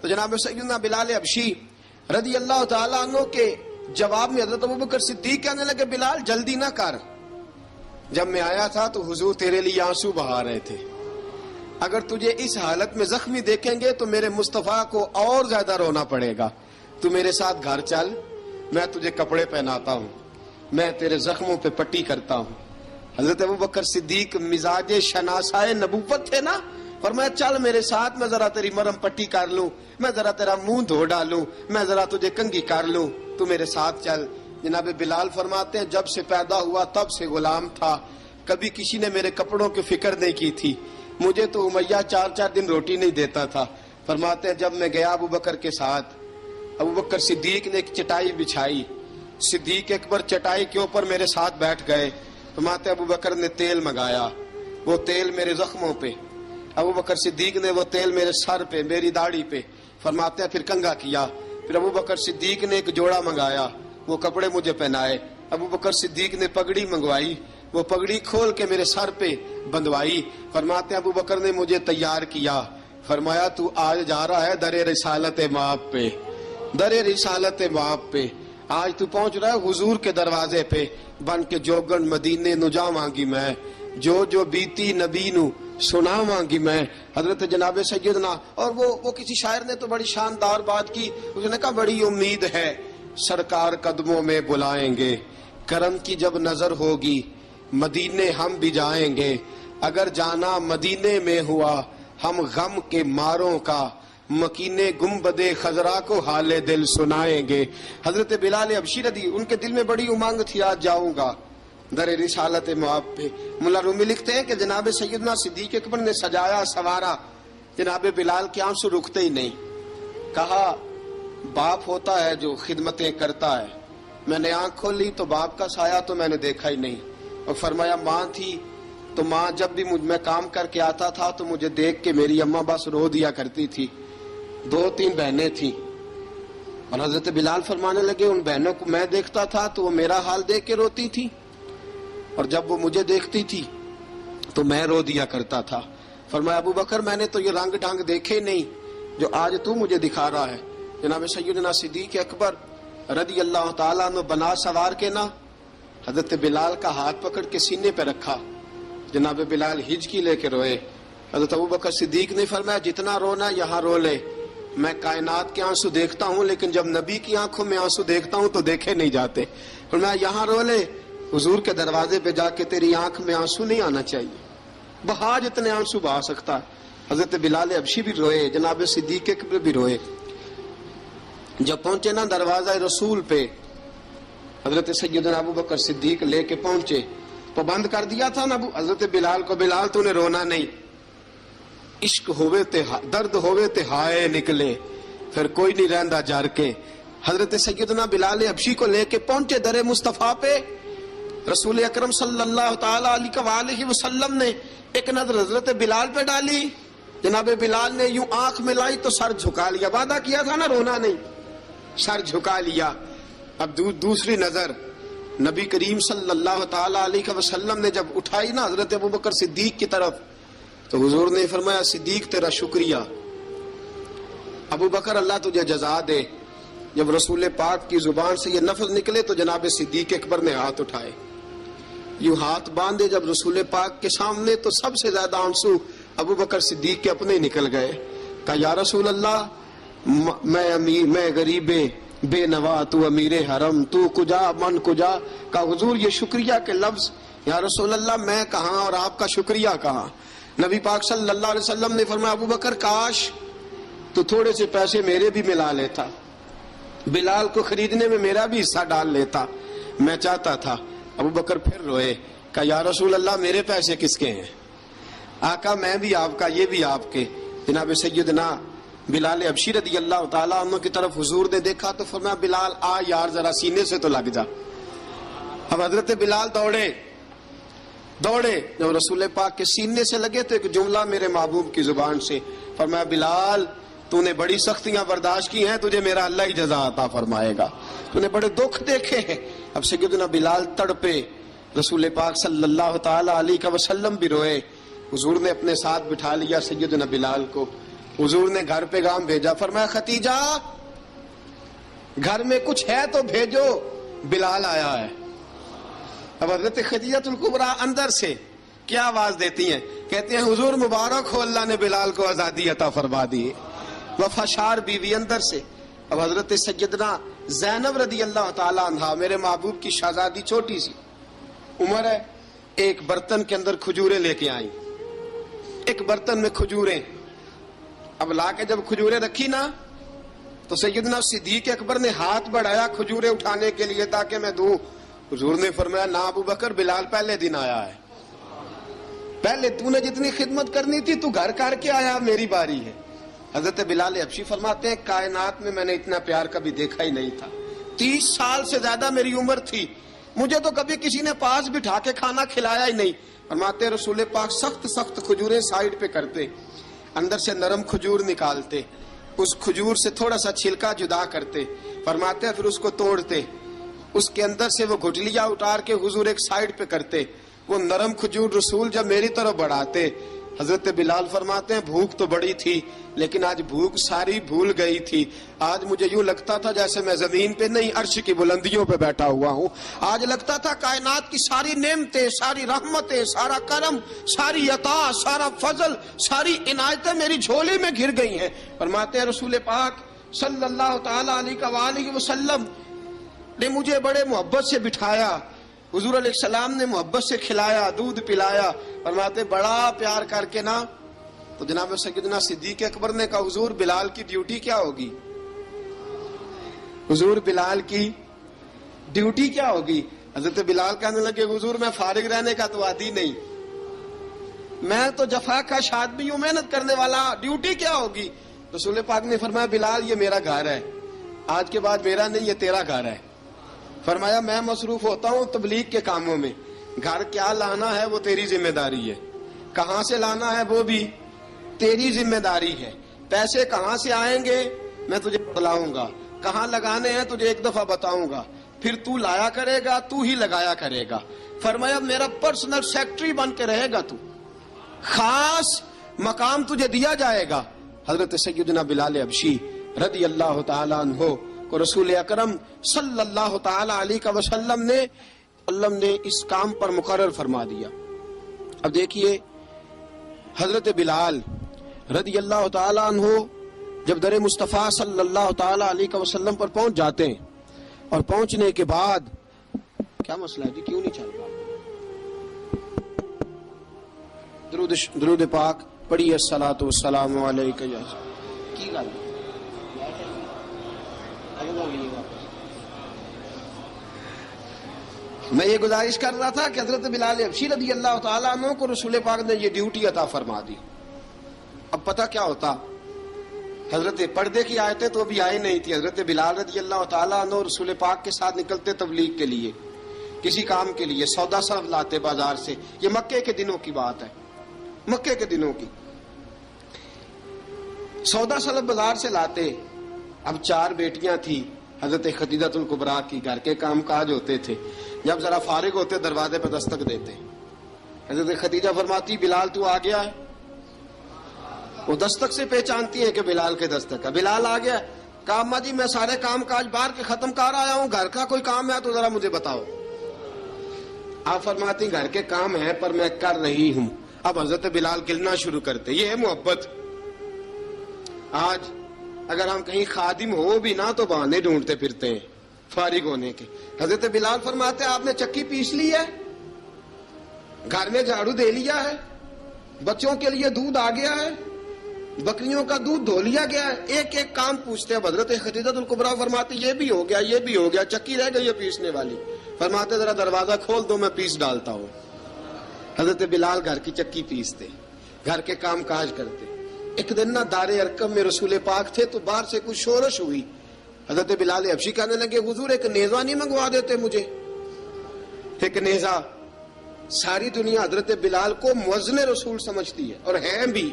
تو جناب سیدنا بلال حبشی رضی اللہ تعالیٰ عنہ کے جواب میں حضرت ابوبکر صدیق کہنے لگے بلال جلدی نہ کر، جب میں آیا تھا تو حضور تیرے لیے آنسو بہا رہے تھے، اگر تجھے اس حالت میں زخمی دیکھیں گے تو میرے مصطفیٰ کو اور زیادہ رونا پڑے گا، تو میرے ساتھ گھر چل، میں تجھے کپڑے پہناتا ہوں، میں تیرے زخموں پہ پٹی کرتا ہوں۔ حضرت ابوبکر صدیق مزاج شناسائے نبوت تھے نا، فرمایا چل میرے ساتھ، میں ذرا تیری مرم پٹی کر لوں، میں ذرا تیرا منہ دھو ڈالوں، میں ذرا تجھے کنگھی کر لوں، تو میرے ساتھ چل۔ جناب بلال فرماتے ہیں جب سے پیدا ہوا تب سے غلام تھا، کبھی کسی نے میرے کپڑوں کی فکر نہیں کی تھی، مجھے تو امیہ 4 دن روٹی نہیں دیتا تھا۔ فرماتے ہیں جب میں گیا ابوبکر کے ساتھ، ابوبکر صدیق نے ایک چٹائی بچھائی، صدیق اکبر چٹائی کے اوپر میرے ساتھ بیٹھ گئے۔ فرماتے ہیں ابوبکر نے تیل منگایا، وہ تیل میرے زخموں پہ، ابوبکر صدیق نے وہ تیل میرے سر پہ، میری داڑھی پہ، فرماتے ہیں پھر کنگھا کیا، پھر ابوبکر صدیق نے ایک جوڑا منگایا، وہ کپڑے مجھے پہنائے، ابوبکر صدیق نے پگڑی منگوائی، وہ پگڑی کھول کے میرے سر پہ بندھوائی۔ فرماتے ہیں ابوبکر نے مجھے تیار کیا، فرمایا تو آج جا رہا ہے در رسالت مآب پہ، در رسالت مآب پہ، آج تو پہنچ رہا ہے حضور کے دروازے پہ، بن کے جوگن مدینے نو جاواں گی میں، جو بیتی نبی نو سنا مانگی میں۔ حضرت جناب سیدنا، اور وہ کسی شاعر نے تو بڑی شاندار بات کی، اس نے کہا بڑی امید ہے سرکار قدموں میں بلائیں گے، کرم کی جب نظر ہوگی مدینے ہم بھی جائیں گے، اگر جانا مدینے میں ہوا ہم غم کے ماروں کا، مکینے گنبد خضرا کو حال دل سنائیں گے۔ حضرت بلال حبشی رضی، ان کے دل میں بڑی امنگ تھی آج جاؤں گا در رسالت مآب پہ۔ ملا رومی لکھتے ہیں کہ جناب سیدنا صدیق اکبر نے سجایا سوارا، جناب بلال کے آنسو رکتے ہی نہیں۔ کہا باپ ہوتا ہے جو خدمتیں کرتا ہے، میں نے آنکھ کھولی تو باپ کا سایہ تو میں نے دیکھا ہی نہیں، اور فرمایا ماں تھی تو ماں جب بھی میں کام کر کے آتا تھا تو مجھے دیکھ کے میری اماں بس رو دیا کرتی تھی، 2-3 بہنیں تھیں، اور حضرت بلال فرمانے لگے ان بہنوں کو میں دیکھتا تھا تو وہ میرا حال دیکھ کے روتی تھی، اور جب وہ مجھے دیکھتی تھی تو میں رو دیا کرتا تھا۔ فرمایا ابوبکر میں نے تو یہ رنگ ڈھنگ دیکھے نہیں جو آج تو مجھے دکھا رہا ہے۔ جناب سیدنا صدیق اکبر رضی اللہ تعالیٰ عنہ بنا سوار کے نا حضرت بلال کا ہاتھ پکڑ کے سینے پہ رکھا، جناب بلال ہجکی لے کے روئے۔ حضرت ابوبکر صدیق نے فرمایا جتنا رونا یہاں رو لے، میں کائنات کے آنسو دیکھتا ہوں لیکن جب نبی کی آنکھوں میں آنسو دیکھتا ہوں تو دیکھے نہیں جاتے، فرمایا یہاں رو لے، حضور کے دروازے پہ جا کے تیری آنکھ میں آنسو نہیں آنا چاہیے، بہا جتنے آنسو بہا سکتا ہے۔ حضرت بلال حبشی بھی روئے، جناب صدیق اکبر بھی روئے۔ جب پہنچے نا دروازہ رسول پہ، حضرت سیدنا ابوبکر صدیق لے کے پہنچے، پابند کر دیا تھا نا حضرت بلال کو، بلال تو نے رونا نہیں، عشق ہوئے تے درد ہوئے تے ہائے نکلے، پھر کوئی نہیں رہندا جر کے۔ حضرت سیدنا بلال حبشی کو لے کے پہنچے در مصطفیٰ پہ، رسول اکرم صلی اللہ تعالی علیہ وسلم نے ایک نظر حضرت بلال پہ ڈالی، جناب بلال نے یوں آنکھ ملائی تو سر جھکا لیا، وعدہ کیا تھا نا رونا نہیں، سر جھکا لیا۔ اب دوسری نظر نبی کریم صلی اللہ تعالی علیہ وسلم نے جب اٹھائی نا حضرت ابوبکر صدیق کی طرف، تو حضور نے فرمایا صدیق تیرا شکریہ، ابوبکر اللہ تجھے جزا دے۔ جب رسول پاک کی زبان سے یہ لفظ نکلے تو جناب صدیق اکبر نے ہاتھ اٹھائے، یوں ہاتھ باندھے جب رسول پاک کے سامنے، تو سب سے زیادہ آنسو ابوبکر صدیق کے اپنے نکل گئے۔ کہا یا رسول اللہ میں غریب بے نوا، تو امیر حرم، تو کجا من کجا۔ کہا حضور یہ شکریہ کے لفظ، یا رسول اللہ میں کہاں اور آپ کا شکریہ کہاں۔ نبی پاک صلی اللہ علیہ وسلم نے فرمایا ابوبکر کاش تو تھوڑے سے پیسے میرے بھی ملا لیتا، بلال کو خریدنے میں میرا بھی حصہ ڈال لیتا، میں چاہتا تھا۔ ابوبکر پھر روئے، کہا یا رسول اللہ میرے پیسے کس کے ہیں؟ آقا میں بھی آپ کا، یہ بھی آپ کے۔ جناب سیدنا بلال حبشی رضی اللہ تعالیٰ عنہ کی طرف حضور نے دیکھا تو فرمایا بلال آ یار ذرا سینے سے تو لگ جا۔ اب حضرت بلال دوڑے، جب رسول پاک کے سینے سے لگے تو ایک جملہ میرے محبوب کی زبان سے، فرمایا بلال تو نے بڑی سختیاں برداشت کی ہیں، تجھے میرا اللہ ہی جزا عطا فرمائے گا، تو نے بڑے دکھ دیکھے ہیں۔ اب سیدنا بلال تڑپے، رسول پاک صلی اللہ تعالی علیہ وسلم بھی روئے۔ حضور نے اپنے ساتھ بٹھا لیا سیدنا بلال کو، حضور نے گھر پیغام بھیجا، فرمایا ختیجہ گھر میں کچھ ہے تو بھیجو، بلال آیا ہے۔ اب حضرت خدیجہ الکبریٰ اندر سے کیا آواز دیتی ہیں؟ کہتے ہیں حضور مبارک ہو، اللہ نے بلال کو آزادی عطا فرما دی۔ وفاشار بیوی اندر سے۔ اب حضرت سیدنا زینب رضی اللہ تعالی عنہا، میرے محبوب کی شہزادی، چھوٹی سی عمر ہے، ایک برتن کے اندر کھجوریں لے کے آئیں، ایک برتن میں کھجوریں۔ اب لا کے جب کھجوریں رکھی نا تو سیدنا صدیق اکبر نے ہاتھ بڑھایا کھجوریں اٹھانے کے لیے تاکہ میں دوں۔ حضور نے فرمایا نہ ابو بکر، بلال پہلے دن آیا ہے، پہلے تو نے جتنی خدمت کرنی تھی تو گھر کر کے آیا، میری باری ہے۔ حضرت بلال حبشی فرماتے ہیں کائنات میں نے اتنا پیار کبھی دیکھا ہی نہیں تھا۔ 30 سال سے زیادہ میری عمر تھی، مجھے تو کبھی کسی نے پاس بٹھا کے کھانا کھلایا ہی نہیں۔ فرماتے رسول پاک سخت سخت کھجوریں سائیڈ پہ کرتے، اندر سے نرم کھجور نکالتے، اس کھجور سے تھوڑا سا چھلکا جدا کرتے، فرماتے پھر اس کو توڑتے، اس کے اندر سے وہ گھٹلیاں اتار کے حضور ایک سائیڈ پہ کرتے، وہ نرم کھجور رسول جب میری طرف بڑھاتے، حضرت بلال فرماتے ہیں بھوک تو بڑی تھی لیکن آج بھوک ساری بھول گئی تھی۔ آج مجھے یوں لگتا تھا جیسے میں زمین پہ نہیں عرش کی بلندیوں پہ بیٹھا ہوا ہوں۔ آج لگتا تھا کائنات کی ساری نعمتیں، ساری رحمتیں، سارا کرم، ساری عطا، سارا فضل، ساری عنایتیں میری جھولی میں گر گئی ہیں۔ فرماتے ہیں رسول پاک صلی اللہ تعالی علیہ وآلہ وسلم نے مجھے بڑے محبت سے بٹھایا، حضور علیہ السلام نے محبت سے کھلایا، دودھ پلایا۔ فرماتے بڑا پیار کر کے نا تو جناب سیدنا صدیق اکبر نے کہا حضور بلال کی ڈیوٹی کیا ہوگی؟ حضور بلال کی ڈیوٹی کیا ہوگی؟ حضرت بلال کہنے لگے حضور میں فارغ رہنے کا تو عادی نہیں، میں تو جفا کا آدمی ہوں، محنت کرنے والا، ڈیوٹی کیا ہوگی؟ رسول پاک نے فرمایا بلال یہ میرا گھر ہے، آج کے بعد میرا نہیں، یہ تیرا گھر ہے۔ فرمایا میں مصروف ہوتا ہوں تبلیغ کے کاموں میں، گھر کیا لانا ہے وہ تیری ذمہ داری ہے، کہاں سے لانا ہے وہ بھی تیری ذمہ داری ہے، پیسے کہاں سے آئیں گے میں تجھے بتلاؤں گا، کہاں لگانے ہیں تجھے ایک دفعہ بتاؤں گا، پھر تو لایا کرے گا، تو ہی لگایا کرے گا۔ فرمایا میرا پرسنل سیکٹری بن کے رہے گا، تو خاص مقام تجھے دیا جائے گا۔ حضرت سیدنا بلال حبشی رضی اللہ تعالی عنہ کو رسول اکرم صلی اللہ تعالی علیہ وسلم نے اس کام پر مقرر فرما دیا۔ اب دیکھیے حضرت بلال رضی اللہ تعالی عنہ جب در مصطفیٰ صلی اللہ تعالی علیہ وسلم پر پہنچ جاتے ہیں، اور پہنچنے کے بعد کیا مسئلہ ہے جی، کیوں نہیں چل رہا؟ درود پاک پڑھیے، الصلاۃ والسلام علیک یا کی گل میں یہ گزارش کر رہا تھا کہ حضرت بلال حبشی رضی اللہ تعالیٰ عنہ کو رسول پاک نے یہ ڈیوٹی عطا فرما دی۔ اب پتہ کیا ہوتا، حضرت پردے کی آیتیں تو ابھی آئی نہیں تھی، حضرت بلال رضی اللہ تعالیٰ عنہ رسول پاک کے ساتھ نکلتے تبلیغ کے لیے، کسی کام کے لیے، سودا سلف لاتے بازار سے، یہ مکے کے دنوں کی بات ہے، مکے کے دنوں کی سودا سلف بازار سے لاتے۔ اب 4 بیٹیاں تھیں حضرت خدیجہ الکبریٰ کی، گھر کے کام کاج ہوتے تھے، جب ذرا فارغ ہوتے دروازے پہ دستک دیتے، حضرت خدیجہ فرماتی بلال تو آ گیا ہے، وہ دستک سے پہچانتی ہیں کہ بلال کے دستک ہے، بلال آ گیا۔ کہا اماں جی میں سارے کام کاج باہر کے ختم کر آیا ہوں، گھر کا کوئی کام ہے تو ذرا مجھے بتاؤ۔ آپ فرماتی گھر کے کام ہیں پر میں کر رہی ہوں۔ اب حضرت بلال گلنا شروع کرتے، یہ ہے محبت۔ آج اگر ہم کہیں خادم ہو بھی نہ تو بہانے ڈھونڈتے پھرتے ہیں فارغ ہونے کے۔ حضرت بلال فرماتے آپ نے چکی پیس لی ہے، گھر میں جھاڑو دے لیا ہے، بچوں کے لیے دودھ آ گیا ہے، بکریوں کا دودھ دھو لیا گیا ہے، ایک ایک کام پوچھتے ہیں۔ حضرت خدیجہ الکبریٰ فرماتے یہ بھی ہو گیا، یہ بھی ہو گیا، چکی رہ گئی ہے پیسنے والی۔ فرماتے ذرا دروازہ کھول دو میں پیس ڈالتا ہوں۔ حضرت بلال گھر کی چکی پیستے، گھر کے کام کاج کرتے۔ ایک دن نہ دار ارقم میں رسول پاک تھے تو باہر سے کچھ شورش ہوئی، حضرت بلال حبشی کہنے لگے حضور ایک نیزہ نہیں منگوا دیتے مجھے؟ ایک نیزہ، ساری دنیا حضرت بلال کو مؤذن رسول سمجھتی ہے اور ہیں بھی،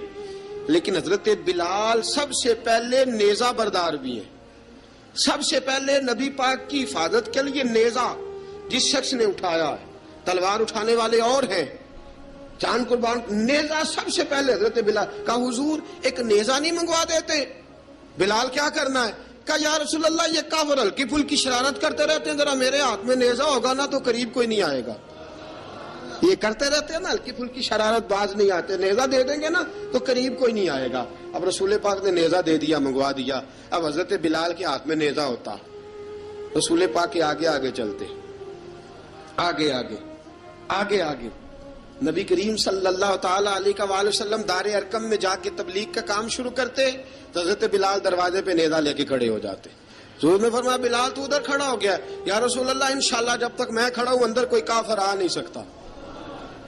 لیکن حضرت بلال سب سے پہلے نیزہ بردار بھی ہیں۔ سب سے پہلے نبی پاک کی حفاظت کے لیے نیزہ جس شخص نے اٹھایا ہے، تلوار اٹھانے والے اور ہیں، جان قربان، نیزہ سب سے پہلے حضرت بلال۔ کہا حضور ایک نیزہ نہیں منگوا دیتے؟ بلال کیا کرنا ہے؟ کہا یا رسول اللہ یہ کافر ہلکی پھلکی شرارت کرتے رہتے ہیں، ذرا میرے ہاتھ میں نیزہ ہوگا نا تو قریب کوئی نہیں آئے گا. یہ کرتے رہتے ہیں نا ہلکی پھلکی شرارت، باز نہیں آتے، نیزہ دے دیں گے نا تو قریب کوئی نہیں آئے گا. اب رسول پاک نے نیزہ دے دیا، منگوا دیا. اب حضرت بلال کے ہاتھ میں نیزہ ہوتا، رسول پاک کے آگے آگے چلتے، آگے آگے آگے آگے. نبی کریم صلی اللہ تعالی علیہ وآلہ وسلم دار ارقم میں جا کے تبلیغ کا کام شروع کرتے تو حضرت بلال دروازے پہ نیزہ لے کے کھڑے ہو جاتے. حضور نے فرمایا بلال تو ادھر کھڑا ہو گیا. یا رسول اللہ انشاءاللہ جب تک میں کھڑا ہوں اندر کوئی کافر آ نہیں سکتا،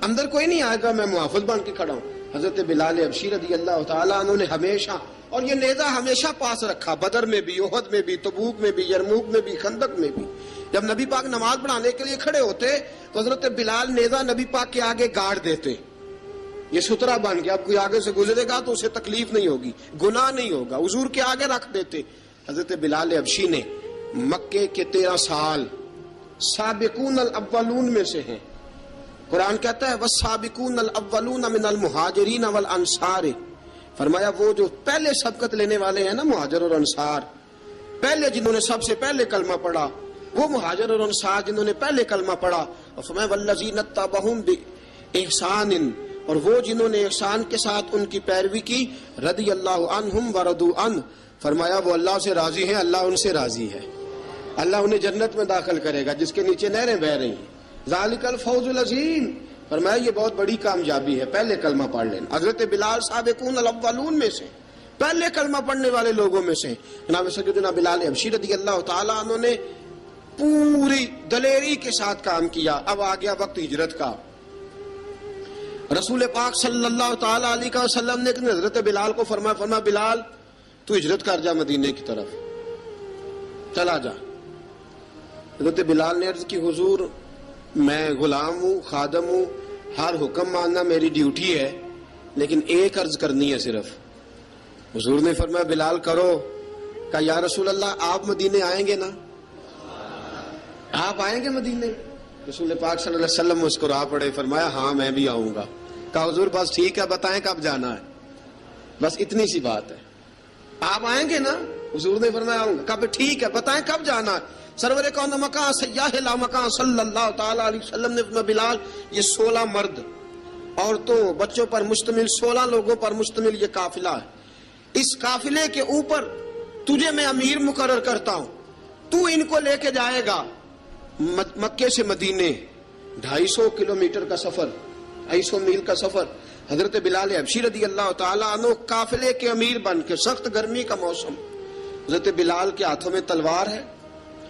اندر کوئی نہیں آئے گا، میں محافظ بن کے کھڑا ہوں. حضرت بلال حبشی رضی اللہ تعالیٰ عنہ نے ہمیشہ، اور یہ نیزہ ہمیشہ پاس رکھا، بدر میں بھی، احد میں بھی، تبوک میں بھی، یرموک میں بھی، خندق میں بھی. جب نبی پاک نماز پڑھانے کے لیے کھڑے ہوتے تو حضرت بلال نیزہ نبی پاک کے آگے گاڑ دیتے. یہ سترا بن گیا، اب کوئی آگے سے گزرے گا تو اسے تکلیف نہیں ہوگی، گناہ نہیں ہوگا، حضور کے آگے رکھ دیتے. حضرت بلال حبشی نے مکے کے 13 سال سابقون الاولون میں سے ہیں. قرآن کہتا ہے والسابقون الاولون من المہاجرین والانصار، فرمایا وہ جو پہلے سبقت لینے والے ہیں نا مہاجر اور انصار، پہلے جنہوں نے سب سے پہلے کلمہ پڑھا، وہ مہاجر اور انصار جنہوں نے پہلے کلمہ پڑھا. اور فرمایا والذین اتبعوہم باحسان، اور وہ جنہوں نے احسان کے ساتھ ان کی پیروی کی، رضی اللہ عنہم ورضوا عنہ، فرمایا وہ اللہ سے راضی ہیں، اللہ ان سے راضی ہے، اللہ انہیں جنت میں داخل کرے گا جس کے نیچے نہریں بہ رہی ہیں. ذالک الفوز العظیم، فرمایا یہ بہت بڑی کامیابی ہے پہلے کلمہ پڑھ لینا. حضرت بلال سابقون الاولون میں سے، پہلے کلمہ پڑھنے والے لوگوں میں سے. جناب سیدنا بلال حبشی رضی اللہ تعالیٰ عنہ نے پوری دلیری کے ساتھ کام کیا. اب آ گیا وقت ہجرت کا. رسول پاک صلی اللہ تعالی علیہ وسلم نے حضرت بلال کو فرمایا بلال تو ہجرت کر جا مدینے کی طرف، چلا جا. حضرت بلال نے عرض کی حضور میں غلام ہوں، خادم ہوں، ہر حکم ماننا میری ڈیوٹی ہے، لیکن ایک عرض کرنی ہے صرف. حضور نے فرمایا بلال کرو. کہا یا رسول اللہ آپ مدینے آئیں گے نا، آپ آئیں گے مدینے؟ رسول پاک صلی اللہ علیہ وسلم مسکرا پڑے، فرمایا ہاں میں بھی آؤں گا. کہا حضور بس ٹھیک ہے، بتائیں کب جانا ہے، بس اتنی سی بات ہے. آپ آئیں گے نا؟ حضور نے فرمایا آؤں گا. کہا ٹھیک ہے، بتائیں کب جانا ہے. سرور کون مکان سیاح لا مکان صلی اللہ تعالی علیہ وسلم نے فرمایا بلال یہ 16 مرد عورتوں بچوں پر مشتمل 16 لوگوں پر مشتمل یہ قافلہ ہے. اس قافلے کے اوپر تجھے میں امیر مقرر کرتا ہوں، تو ان کو لے کے جائے گا مکے سے مدینے. 250 کلومیٹر کا سفر، 250 میل کا سفر. حضرت بلال حبشی رضی اللہ تعالیٰ عنہ قافلے کے امیر بن کے، سخت گرمی کا موسم، حضرت بلال کے ہاتھوں میں تلوار ہے،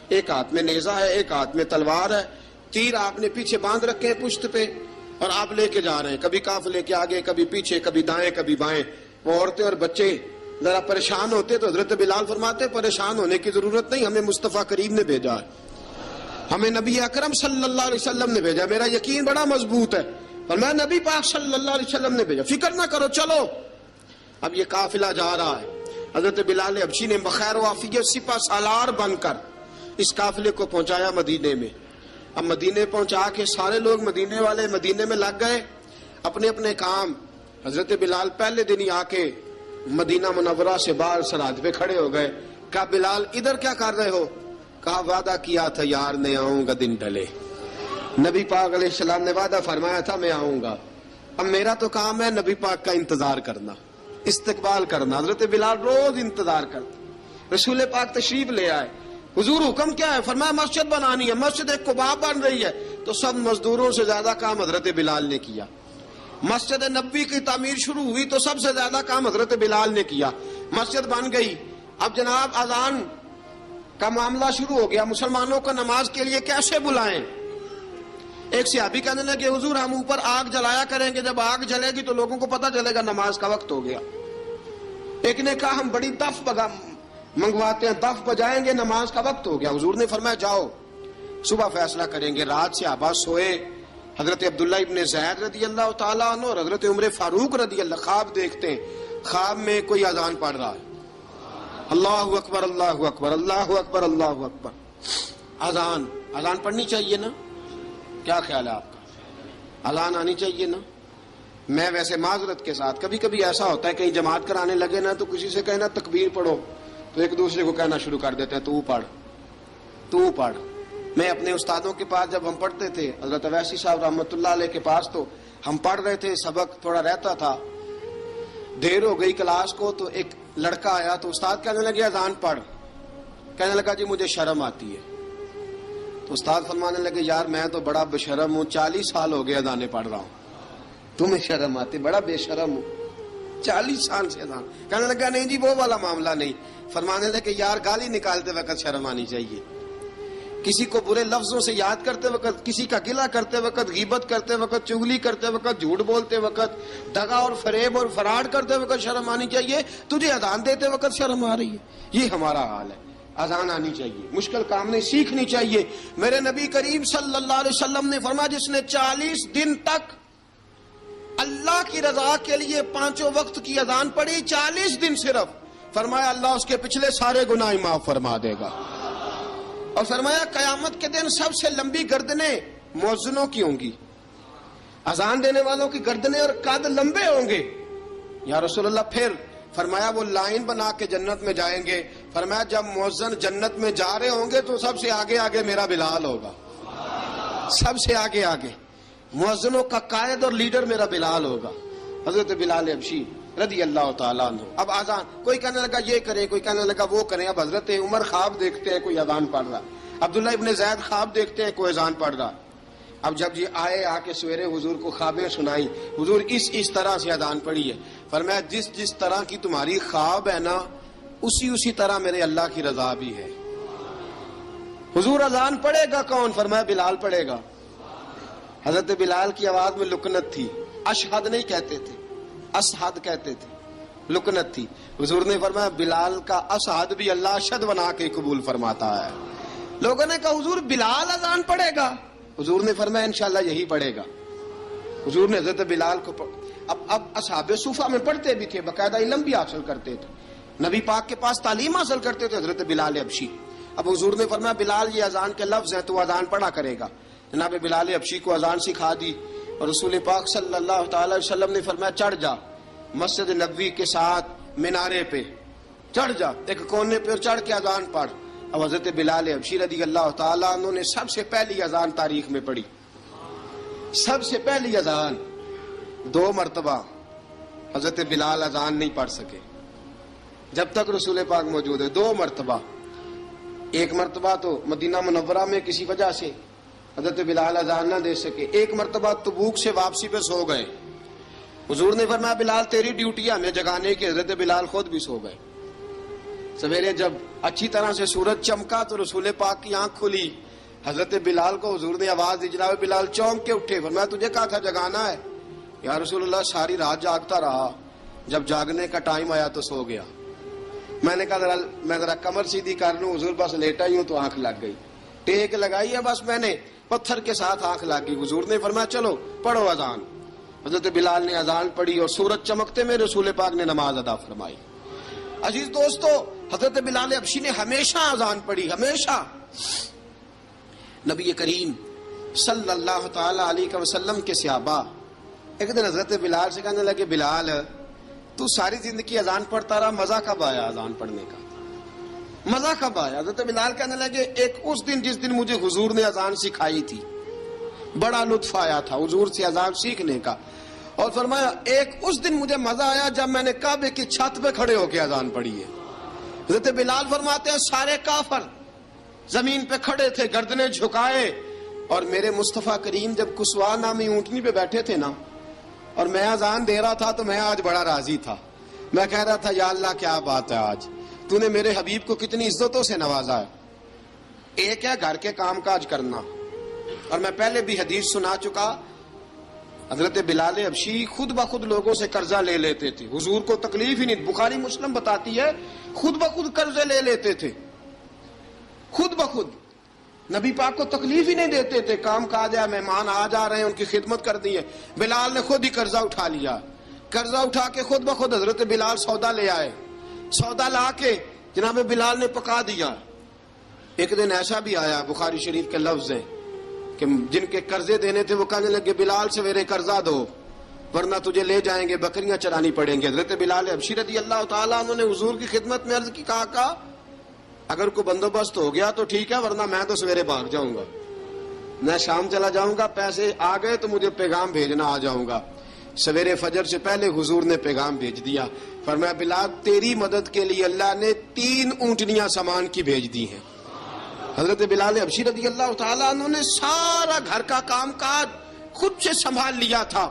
ایک ہاتھ میں نیزہ ہے، ایک ہاتھ میں تلوار ہے. تیر آپ نے پیچھے باندھ رکھے ہیں پشت پہ، اور آپ لے کے جا رہے ہیں، کبھی قافلے کے آگے، کبھی پیچھے، کبھی دائیں کبھی بائیں. وہ عورتیں اور بچے ذرا پریشان ہوتے تو حضرت بلال فرماتے پریشان ہونے کی ضرورت نہیں، ہمیں مصطفیٰ کریم نے بھیجا ہے، ہمیں نبی اکرم صلی اللہ علیہ وسلم نے بھیجا. میرا یقین بڑا مضبوط ہے، اور میں نبی پاک صلی اللہ علیہ وسلم نے بھیجا، فکر نہ کرو چلو. اب یہ قافلہ جا رہا ہے. حضرت بلال حبشی نے بخیر و عافیت سپہ سالار بن کر اس قافلے کو پہنچایا مدینے میں. اب مدینے پہنچا کے سارے لوگ مدینے والے مدینے میں لگ گئے اپنے اپنے کام. حضرت بلال پہلے دن ہی آ کے مدینہ منورہ سے باہر سرحد پہ کھڑے ہو گئے. کہا بلال ادھر کیا کر رہے ہو؟ کہا وعدہ کیا تھا یار نے آؤں گا دن ڈھلے. نبی پاک علیہ السلام نے وعدہ فرمایا تھا میں آؤں گا. اب میرا تو کام ہے نبی پاک کا انتظار کرنا، استقبال کرنا. حضرت بلال روز انتظار کرتے. رسول پاک تشریف لے آئے. حضور حکم کیا ہے؟ فرمایا مسجد بنانی ہے. مسجد ایک قباء بن رہی ہے. تو سب مزدوروں سے زیادہ کام حضرت بلال نے کیا. مسجد نبوی کی تعمیر شروع ہوئی تو سب سے زیادہ کام حضرت بلال نے کیا. مسجد بن گئی. اب جناب اذان کا معاملہ شروع ہو گیا، مسلمانوں کو نماز کے لیے کیسے بلائیں؟ ایک صحابی کہنے لگے کہ حضور ہم اوپر آگ جلایا کریں گے، جب آگ جلے گی تو لوگوں کو پتہ چلے گا نماز کا وقت ہو گیا. ایک نے کہا ہم بڑی دف منگواتے ہیں، دف بجائیں گے، نماز کا وقت ہو گیا. حضور نے فرمایا جاؤ صبح فیصلہ کریں گے. رات صحابہ سوئے. حضرت عبداللہ ابن زید رضی اللہ تعالیٰ عنہ اور حضرت عمر فاروق رضی اللہ خواب دیکھتے ہیں. خواب میں کوئی اذان پڑھ رہا ہے، اللہ اکبر اللہ اکبر اللہ اکبر اللہ اکبر. اذان پڑھنی چاہیے نا؟ کیا خیال ہے آپ کا؟ اذان آنی چاہیے نا؟ میں ویسے معذرت کے ساتھ کبھی کبھی ایسا ہوتا ہے کہیں جماعت کرانے لگے نا تو کسی سے کہنا تکبیر پڑھو، تو ایک دوسرے کو کہنا شروع کر دیتے ہیں تو پڑھ تو پڑھ. میں اپنے استادوں کے پاس جب ہم پڑھتے تھے حضرت اویسی صاحب رحمۃ اللہ علیہ کے پاس، تو ہم پڑھ رہے تھے، سبق تھوڑا رہتا تھا، دیر ہو گئی کلاس کو، تو ایک لڑکا آیا تو استاد کہنے لگے اذان پڑھ. کہنے لگا جی مجھے شرم آتی ہے. تو استاد فرمانے لگے یار میں تو بڑا بے-شرم ہوں، 40 سال ہو گئے اذانیں پڑھ رہا ہوں، تمہیں شرم آتی؟ بڑا بے شرم ہوں، 40 سال سے اذان. کہنے لگا نہیں جی وہ والا معاملہ نہیں. فرمانے لگے یار گالی نکالتے وقت شرم آنی چاہیے، کسی کو برے لفظوں سے یاد کرتے وقت، کسی کا گلہ کرتے وقت، غیبت کرتے وقت، چغلی کرتے وقت، جھوٹ بولتے وقت، دغا اور فریب اور فراڈ کرتے وقت شرم آنی چاہیے. تجھے اذان دیتے وقت شرم آ رہی ہے. یہ ہمارا حال ہے. اذان آنی چاہیے، مشکل کام نہیں، سیکھنی چاہیے. میرے نبی کریم صلی اللہ علیہ وسلم نے فرمایا جس نے 40 دن تک اللہ کی رضا کے لیے 5 وقت کی اذان پڑھی، 40 دن صرف، فرمایا اللہ اس کے پچھلے سارے گناہ معاف فرما دے گا. اور فرمایا قیامت کے دن سب سے لمبی گردنیں مؤذنوں کی ہوں گی، اذان دینے والوں کی گردنیں اور قد لمبے ہوں گے. یا رسول اللہ پھر؟ فرمایا وہ لائن بنا کے جنت میں جائیں گے. فرمایا جب مؤذن جنت میں جا رہے ہوں گے تو سب سے آگے آگے میرا بلال ہوگا، سب سے آگے آگے مؤذنوں کا قائد اور لیڈر میرا بلال ہوگا، حضرت بلال حبشی رضی اللہ تعالیٰ عنہ. اب آزان کوئی کہنے لگا یہ کریں، کوئی کہنے لگا وہ کریں. اب حضرت عمر خواب دیکھتے ہیں کوئی اذان پڑھ رہا، عبداللہ ابن زید خواب دیکھتے ہیں کوئی اذان پڑھ رہا. اب جب یہ آئے آ کے سویرے حضور کو خوابیں سنائی، حضور اس طرح سے اذان پڑھی ہے. فرمایا جس طرح کی تمہاری خواب ہے نا اسی طرح میرے اللہ کی رضا بھی ہے. حضور اذان پڑھے گا کون؟ فرمایا بلال پڑھے گا. حضرت بلال کی آواز میں لکنت تھی، اشہد نہیں کہتے تھے، اسحد کہتے تھے، لکنت تھی. حضور نے فرمایا بلال کا اسحد بھی اللہ اشہد بنا کے قبول فرماتا ہے. لوگوں نے کہا حضور بلال اذان پڑھے گا؟ حضور نے فرمایا انشاءاللہ یہی پڑھے گا. حضور نے حضرت بلال کو اب اصحاب صوفہ میں پڑھتے بھی تھے، باقاعدہ علم بھی حاصل کرتے تھے، نبی پاک کے پاس تعلیم حاصل کرتے تھے، حضرت بلال حبشی. اب حضور نے فرمایا بلال یہ اذان کے لفظ ہیں تو اذان پڑھا کرے گا. جناب بلال حبشی کو اذان سکھا دی اور رسول پاک صلی اللہ تعالی وسلم نے فرمایا چڑھ جا مسجد نبوی کے ساتھ مینارے پہ، چڑھ جا ایک کونے پہ چڑھ کے اذان پڑھ. اب حضرت بلال حبشی رضی اللہ تعالیٰ عنہ نے سب سے پہلی اذان تاریخ میں پڑھی، سب سے پہلی اذان. 2 مرتبہ حضرت بلال اذان نہیں پڑھ سکے جب تک رسول پاک موجود ہے. 2 مرتبہ، ایک مرتبہ تو مدینہ منورہ میں کسی وجہ سے حضرت بلال اذان نہ دے سکے، ایک مرتبہ تبوک سے واپسی پہ سو گئے. حضور نے فرمایا بلال تیری ڈیوٹی ہے ہمیں جگانے کی. حضرت بلال خود بھی سو گئے. سویرے جب اچھی طرح سے سورج چمکا تو رسول پاک کی آنکھ کھلی. حضرت بلال کو حضور نے آواز دی، جناب بلال چونک کے اٹھے. فرمایا تجھے کہا تھا جگانا ہے. یا رسول اللہ ساری رات جاگتا رہا، جب جاگنے کا ٹائم آیا تو سو گیا. میں نے کہا میں ذرا کمر سیدھی کر لوں. حضور بس لیٹا ہی ہوں تو آنکھ لگ گئی، ٹیک لگائی ہے بس میں نے، پتھر کے ساتھ آنکھ لگ گئی. حضور نے فرمایا چلو پڑھو اذان. حضرت بلال نے اذان پڑھی اور سورج چمکتے میں رسول پاک نے نماز ادا فرمائی. عزیز دوستو حضرت بلال حبشی نے ہمیشہ اذان پڑھی، ہمیشہ. نبی کریم صلی اللہ تعالی علیہ وسلم کے صحابہ ایک دن حضرت بلال سے کہنے لگے بلال تو ساری زندگی اذان پڑھتا رہا، مزہ کب آیا اذان پڑھنے کا؟ مزہ کب آیا؟ حضرت بلال کہنے لگے ایک اس دن جس دن مجھے حضور نے اذان سکھائی تھی بڑا لطف آیا تھا حضور سے اذان سیکھنے کا. اور فرمایا ایک اس دن مجھے مزہ آیا جب میں نے کعبے کی چھت پہ کھڑے ہو کے اذان پڑھی ہے. حضرت بلال فرماتے ہیں سارے کافر زمین پہ کھڑے تھے گردنیں جھکائے، اور میرے مصطفیٰ کریم جب کسوا نامی اونٹنی پہ بیٹھے تھے نا اور میں اذان دے رہا تھا تو میں آج بڑا راضی تھا. میں کہہ رہا تھا یا اللہ کیا بات ہے، آج تو نے میرے حبیب کو کتنی عزتوں سے نوازا ہے. ایک ہے گھر کے کام کاج کرنا، اور میں پہلے بھی حدیث سنا چکا، حضرت بلال حبشی خود بخود لوگوں سے قرضہ لے لیتے تھے، حضور کو تکلیف ہی نہیں. بخاری مسلم بتاتی ہے خود بخود قرضے لے لیتے تھے، خود بخود نبی پاک کو تکلیف ہی نہیں دیتے تھے. کام کاج ہے، مہمان آ جا رہے ہیں ان کی خدمت کر دی ہے. بلال نے خود ہی قرضہ اٹھا لیا، قرضہ اٹھا کے خود بخود حضرت بلال سودا لے آئے، سودا لا کے جناب بلال نے پکا دیا. ایک دن ایسا بھی آیا بخاری شریف کے لفظ ہیں کہ جن کے قرضے دینے تھے وہ کہنے لگے بلال سویرے قرضہ دو. ورنہ تجھے لے جائیں گے، بکریاں چرانی پڑیں گے. حضرت بلال حبشی رضی اللہ تعالیٰ عنہ نے حضور کی خدمت میں عرض کی، کہا اگر کوئی بندوبست ہو گیا تو ٹھیک ہے، ورنہ میں تو سویرے بھاگ جاؤں گا، میں شام چلا جاؤں گا، پیسے آ گئے تو مجھے پیغام بھیجنا، آ جاؤں گا. سویرے فجر سے پہلے حضور نے پیغام بھیج دیا. فرمایا بلال تیری مدد کے لیے اللہ نے 3 اونٹنیاں سامان کی بھیج دی ہیں. حضرت بلال حبشی رضی اللہ تعالیٰ عنہ نے سارا گھر کا کام کاج خود سے سنبھال لیا تھا.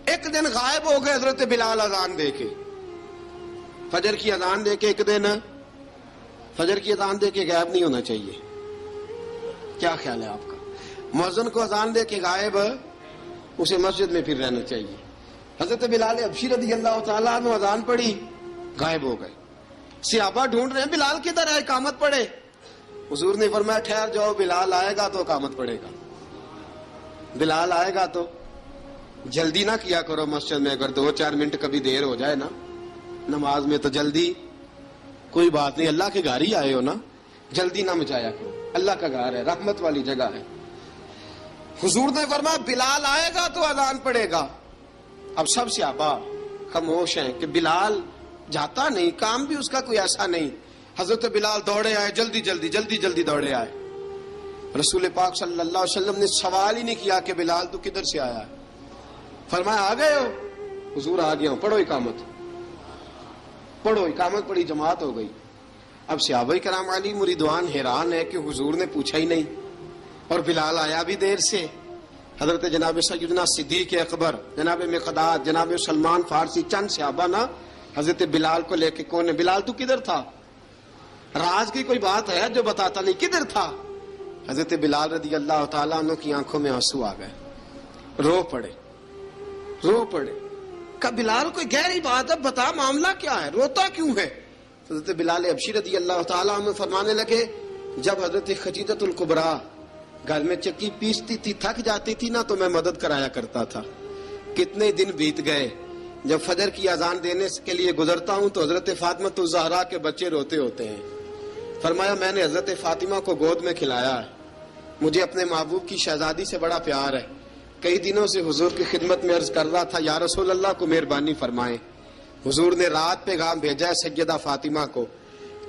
ایک دن غائب ہو گئے حضرت بلال اذان دے کے، فجر کی اذان دے کے. ایک دن فجر کی اذان دے کے غائب نہیں ہونا چاہیے. کیا خیال ہے آپ کا؟ مؤذن کو اذان دے کے غائب، اسے مسجد میں پھر رہنا چاہیے. حضرت بلال حبشی رضی اللہ تعالیٰ عنہ اذان پڑھی، غائب ہو گئے. صحابہ ڈھونڈ رہے ہیں بلال کدھر ہے، اقامت پڑھے. حضور نے فرمایا ٹھہر جاؤ، بلال آئے گا تو اقامت پڑھے گا. بلال آئے گا تو جلدی نہ کیا کرو مسجد میں. اگر 2-4 منٹ کبھی دیر ہو جائے نا نماز میں تو جلدی کوئی بات نہیں، اللہ کے گھر ہی آئے ہو نا، جلدی نہ مچایا کرو. اللہ کا گھر ہے، رحمت والی جگہ ہے. حضور نے فرمایا بلال آئے گا تو اذان پڑے گا. اب سب صحابہ خاموش ہیں کہ بلال جاتا نہیں، کام بھی اس کا کوئی ایسا نہیں. حضرت بلال دوڑے آئے، جلدی دوڑے آئے. رسول پاک صلی اللہ علیہ وسلم نے سوال ہی نہیں کیا کہ بلال تو کدھر سے آیا ہے. فرمایا آ گئے ہو؟ حضور آ گیا ہوں. پڑھو اقامت پڑھی، جماعت ہو گئی. اب صحابہ کرام علی مریدوان حیران ہے کہ حضور نے پوچھا ہی نہیں اور بلال آیا بھی دیر سے. حضرت جناب سیدنا صدیق اکبر، جناب مقداد، جناب سلمان فارسی، چند صحابہ نا حضرت بلال کو لے کے، کون ہے بلال تو کدھر تھا؟ راز کی کوئی بات ہے جو بتاتا نہیں، کدھر تھا؟ حضرت بلال رضی اللہ تعالیٰ عنہ کی آنکھوں میں آنسو آ گئے، رو پڑے. کہ بلال کوئی گہری بات ہے، بتا معاملہ کیا ہے، روتا کیوں ہے؟ حضرت بلال حبشی رضی اللہ تعالیٰ عنہ فرمانے لگے جب حضرت خدیجہ الکبریٰ گھر میں چکی پیستی تھی، تھک جاتی تھی نا تو میں مدد کرایا کرتا تھا. کتنے دن بیت گئے، جب فجر کی اذان دینے کے لیے گزرتا ہوں تو حضرت فاطمہ الزہرا کے بچے روتے ہوتے ہیں. فرمایا میں نے حضرت فاطمہ کو گود میں کھلایا ہے، مجھے اپنے محبوب کی شہزادی سے بڑا پیار ہے. کئی دنوں سے حضور کی خدمت میں عرض کر رہا تھا یا رسول اللہ کو مہربانی فرمائیں. حضور نے رات پیغام بھیجا ہے سیدہ فاطمہ کو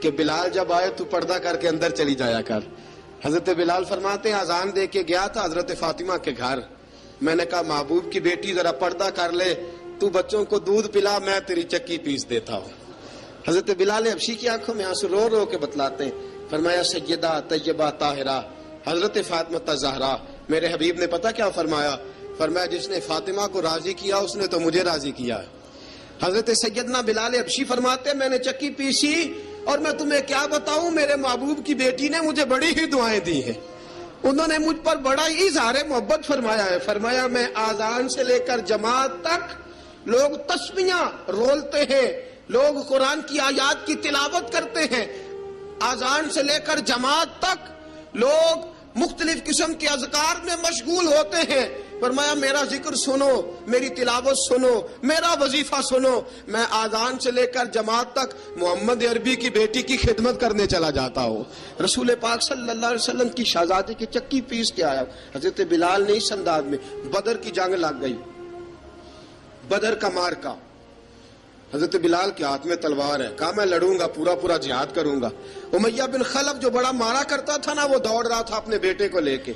کہ بلال جب آئے تو پردہ کر کے اندر چلی جایا کر. حضرت بلال فرماتے ہیں اذان دے کے گیا تھا حضرت فاطمہ کے گھر، میں نے کہا محبوب کی بیٹی ذرا پردہ کر لے، تو بچوں کو دودھ پلا، میں تیری چکی پیس دیتا ہوں. حضرت بلال حبشی کی آنکھوں میں آنسو رو کے بتلاتے ہیں. فرمایا سیدہ طیبہ طاہرہ حضرت فاطمہ الزہرا، میرے حبیب نے پتہ کیا فرمایا؟ فرمایا جس نے فاطمہ کو راضی کیا اس نے تو مجھے راضی کیا. حضرت سیدنا بلال حبشی فرماتے میں نے چکی پیسی اور میں تمہیں کیا بتاؤں، میرے محبوب کی بیٹی نے مجھے بڑی ہی دعائیں دی ہیں، انہوں نے مجھ پر بڑا ہی اظہار محبت فرمایا ہے. فرمایا میں آذان سے لے کر جماعت تک لوگ تسبیحاں رولتے ہیں، لوگ قرآن کی آیات کی تلاوت کرتے ہیں، آذان سے لے کر جماعت تک لوگ مختلف قسم کے اذکار میں مشغول ہوتے ہیں. فرمایا میرا ذکر سنو، میری تلاوت سنو، میرا وظیفہ سنو. میں آذان سے لے کر جماعت تک محمد عربی کی بیٹی کی خدمت کرنے چلا جاتا ہوں. رسول پاک صلی اللہ علیہ وسلم کی شہزادی کی چکی پیس کے آیا. حضرت بلال نے اس انداز میں، بدر کی جنگ لگ گئی، بدر کا مارکا، حضرت بلال کے ہاتھ میں تلوار ہے، کہا میں لڑوں گا، پورا جہاد کروں گا. امیہ بن خلف جو بڑا مارا کرتا تھا نا وہ دوڑ رہا تھا اپنے بیٹے کو لے کے،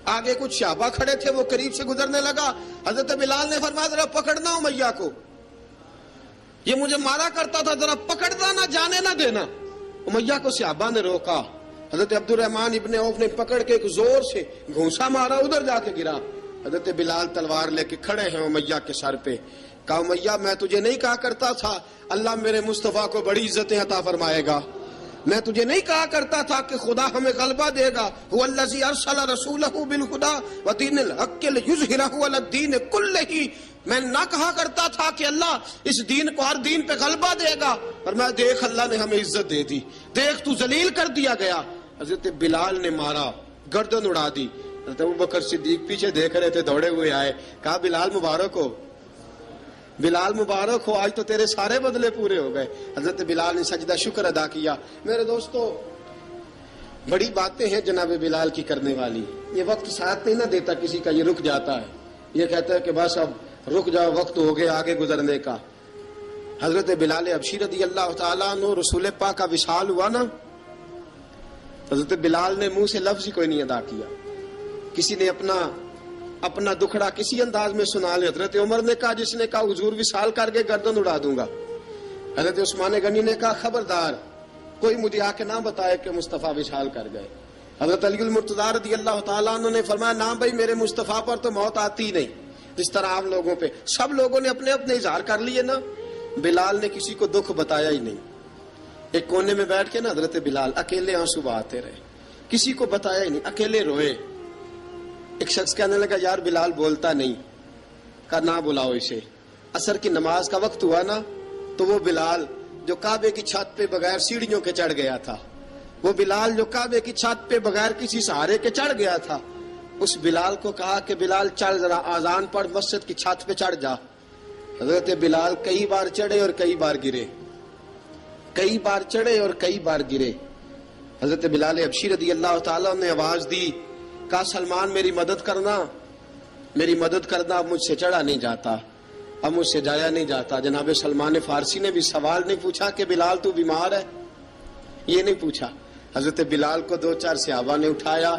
آگے کچھ صحابہ کھڑے تھے، وہ قریب سے گزرنے لگا. حضرت بلال نے فرمایا ذرا پکڑنا امیہ کو، یہ مجھے مارا کرتا تھا، ذرا پکڑنا، نہ جانے نہ دینا. امیہ کو صحابہ نے روکا. حضرت عبد الرحمن ابن عوف نے پکڑ کے ایک زور سے گھونسا مارا، ادھر جا کے گرا. حضرت بلال تلوار لے کے کھڑے ہیں امیہ کے سر پہ. کہا امیہ میں تجھے نہیں کہا کرتا تھا اللہ میرے مصطفیٰ کو بڑی عزتیں عطا فرمائے گا؟ میں تجھے نہیں کہا کرتا تھا کہ خدا ہمیں غلبہ دے گا؟ هو الذی ارسل رسولہ بالہدی ودین الحق لیظہرہ علی الدین کلہ. میں نہ کہا کرتا تھا کہ اللہ اس دین کو ہر دین پہ غلبہ دے گا، اور میں دیکھ اللہ نے ہمیں عزت دے دی، دیکھ تو ذلیل کر دیا گیا. حضرت بلال نے مارا، گردن اڑا دی. حضرت ابوبکر صدیق پیچھے دیکھ رہے تھے، دوڑے ہوئے آئے، کہا بلال مبارک ہو، بلال مبارک ہو، آج تو تیرے سارے بدلے پورے ہو گئے. حضرت بلال نے سجدہ شکر ادا کیا. میرے دوستو بڑی باتیں ہیں جناب بلال کی کرنے والی. یہ وقت ساتھ نہیں نہ دیتا کسی کا، یہ رک جاتا ہے، یہ کہتا ہے کہ بس اب رک جاؤ وقت ہو گیا آگے گزرنے کا. حضرت بلال حبشی رضی اللہ تعالیٰ عنہ رسول پاک کا وصال ہوا نا، حضرت بلال نے منہ سے لفظ ہی کوئی نہیں ادا کیا. کسی نے اپنا دکھڑا کسی انداز میں سنا لے. حضرت عمر نے کہا، جس نے کہا حضور وصال کر کے گردن اڑا دوں گا. حضرت عثمان غنی نے کہا خبردار کوئی مجھے آ کے نہ بتائے کہ مصطفیٰ وصال کر گئے. حضرت علی المرتضیٰ رضی اللہ تعالیٰ عنہ نے فرمایا نہ بھائی میرے مصطفیٰ پر تو موت آتی ہی نہیں، جس طرح عام لوگوں پہ. سب لوگوں نے اپنے اپنے اظہار کر لیے نا، بلال نے کسی کو دکھ بتایا ہی نہیں. ایک کونے میں بیٹھ کے نا حضرت بلال اکیلے آنسو بہاتے رہے، کسی کو بتایا ہی نہیں، اکیلے روئے. ایک شخص کہنے لگا یار بلال بولتا نہیں. کہا نہ بلاؤ اسے. عصر کی نماز کا وقت ہوا نا تو وہ بلال جو کعبے کی چھت پہ بغیر سیڑھیوں کے چڑھ گیا تھا، وہ بلال جو کعبے کی چھت پہ بغیر کسی سہارے کے چڑھ گیا تھا، اس بلال کو کہا کہ بلال چل ذرا آذان پڑھ مسجد کی چھت پہ چڑھ جا. حضرت بلال کئی بار چڑھے اور کئی بار گرے، کئی بار چڑھے اور کئی بار گرے. حضرت بلال حبشی رضی اللہ تعالیٰ نے آواز دی، کہا سلمان میری مدد کرنا، میری مدد کرنا. اب مجھ سے چڑھا نہیں جاتا، اب مجھ سے جایا نہیں جاتا. جناب سلمان فارسی نے بھی سوال نہیں پوچھا کہ بلال تو بیمار ہے، یہ نہیں پوچھا. حضرت بلال کو 2-4 صحابہ نے اٹھایا،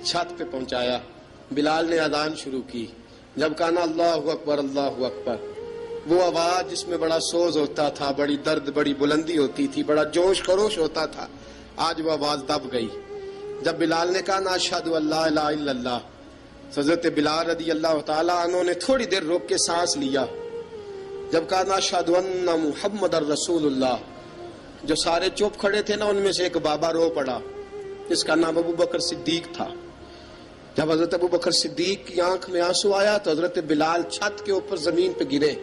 چھت پہ پہنچایا. بلال نے اذان شروع کی. جب کہا نا اللہ اکبر اللہ اکبر، وہ آواز جس میں بڑا سوز ہوتا تھا، بڑی درد، بڑی بلندی ہوتی تھی، بڑا جوش خروش ہوتا تھا، آج وہ آواز دب گئی. جب بلال نے کہا نا اشہد ان لا الہ الا اللہ، حضرت بلال رضی اللہ تعالیٰ عنہ نے تھوڑی دیر روک کے سانس لیا. جب کہا نا اشہد ان محمد الرسول اللہ، جو سارے چپ کھڑے تھے نا ان میں سے ایک بابا رو پڑا، جس کا نام ابو بکر صدیق تھا. جب حضرت ابو بکر صدیق کی آنکھ میں آنسو آیا تو حضرت بلال چھت کے اوپر زمین پہ گرے،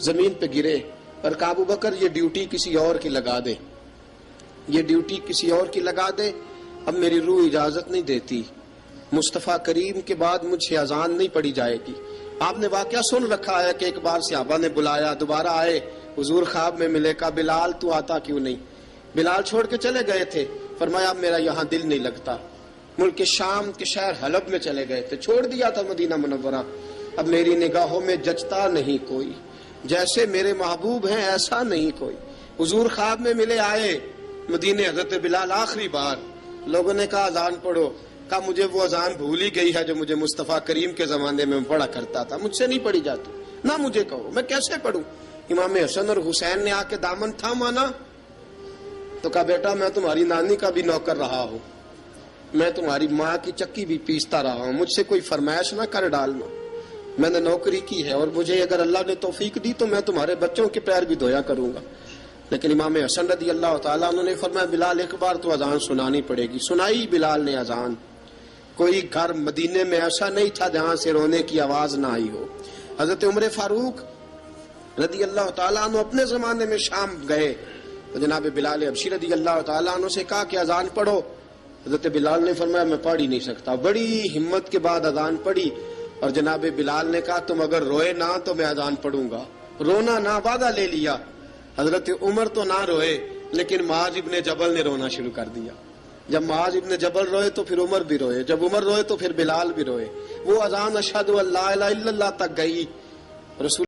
زمین پہ گرے اور کہا ابو بکر یہ ڈیوٹی کسی اور کی لگا دے، یہ ڈیوٹی کسی اور کی لگا دے، اب میری روح اجازت نہیں دیتی، مصطفیٰ کریم کے بعد مجھ سے اذان نہیں پڑھی جائے گی. آپ نے واقعہ سن رکھا ہے کہ ایک بار صحابہ نے بلایا، دوبارہ آئے، حضور خواب میں ملے. کہا بلال تو آتا کیوں نہیں؟ بلال چھوڑ کے چلے گئے تھے. فرمایا اب میرا یہاں دل نہیں لگتا. ملک شام کے شہر حلب میں چلے گئے تھے، چھوڑ دیا تھا مدینہ منورہ. اب میری نگاہوں میں جچتا نہیں کوئی، جیسے میرے محبوب ہیں ایسا نہیں کوئی. حضور خواب میں ملے، آئے مدینے. حضرت بلال آخری بار، لوگوں نے کہا اذان پڑھو. کہا مجھے وہ اذان بھول ہی گئی ہے جو مجھے مصطفیٰ کریم کے زمانے میں پڑھا کرتا تھا، مجھ سے نہیں پڑھی جاتی، نہ مجھے کہو، میں کیسے پڑھوں. امام حسن اور حسین نے آ کے دامن تھاما نا تو کہا بیٹا میں تمہاری نانی کا بھی نوکر رہا ہوں، میں تمہاری ماں کی چکی بھی پیستا رہا ہوں، مجھ سے کوئی فرمائش نہ کر ڈالنا، میں نے نوکری کی ہے اور مجھے اگر اللہ نے توفیق دی تو میں تمہارے بچوں کے پیر بھی دھویا کروں گا. لیکن امام حسن رضی اللہ تعالیٰ عنہ نے فرمایا بلال ایک بار تو اذان سنانی پڑے گی. سنائی بلال نے اذان. کوئی گھر مدینے میں ایسا نہیں تھا جہاں سے رونے کی آواز نہ آئی ہو. حضرت عمر فاروق رضی اللہ تعالیٰ عنہ اپنے زمانے میں شام گئے تو جناب بلال حبشی رضی اللہ تعالیٰ عنہ سے کہا کہ اذان پڑھو. حضرت بلال نے فرمایا میں پڑھ ہی نہیں سکتا. بڑی ہمت کے بعد اذان پڑھی اور جناب بلال نے کہا تم اگر روئے نہ تو میں اذان پڑھوں گا. رونا نہ، وعدہ لے لیا. حضرت عمر تو نہ روئے لیکن معاذ ابن جبل نے رونا شروع کر دیا. جب معاذ ابن جبل روئے تو پھر عمر بھی روئے، جب عمر روئے تو پھر بلال بھی روئے. وہ اذان اشہد ان لا الہ الا اللہ تک گئی. رسول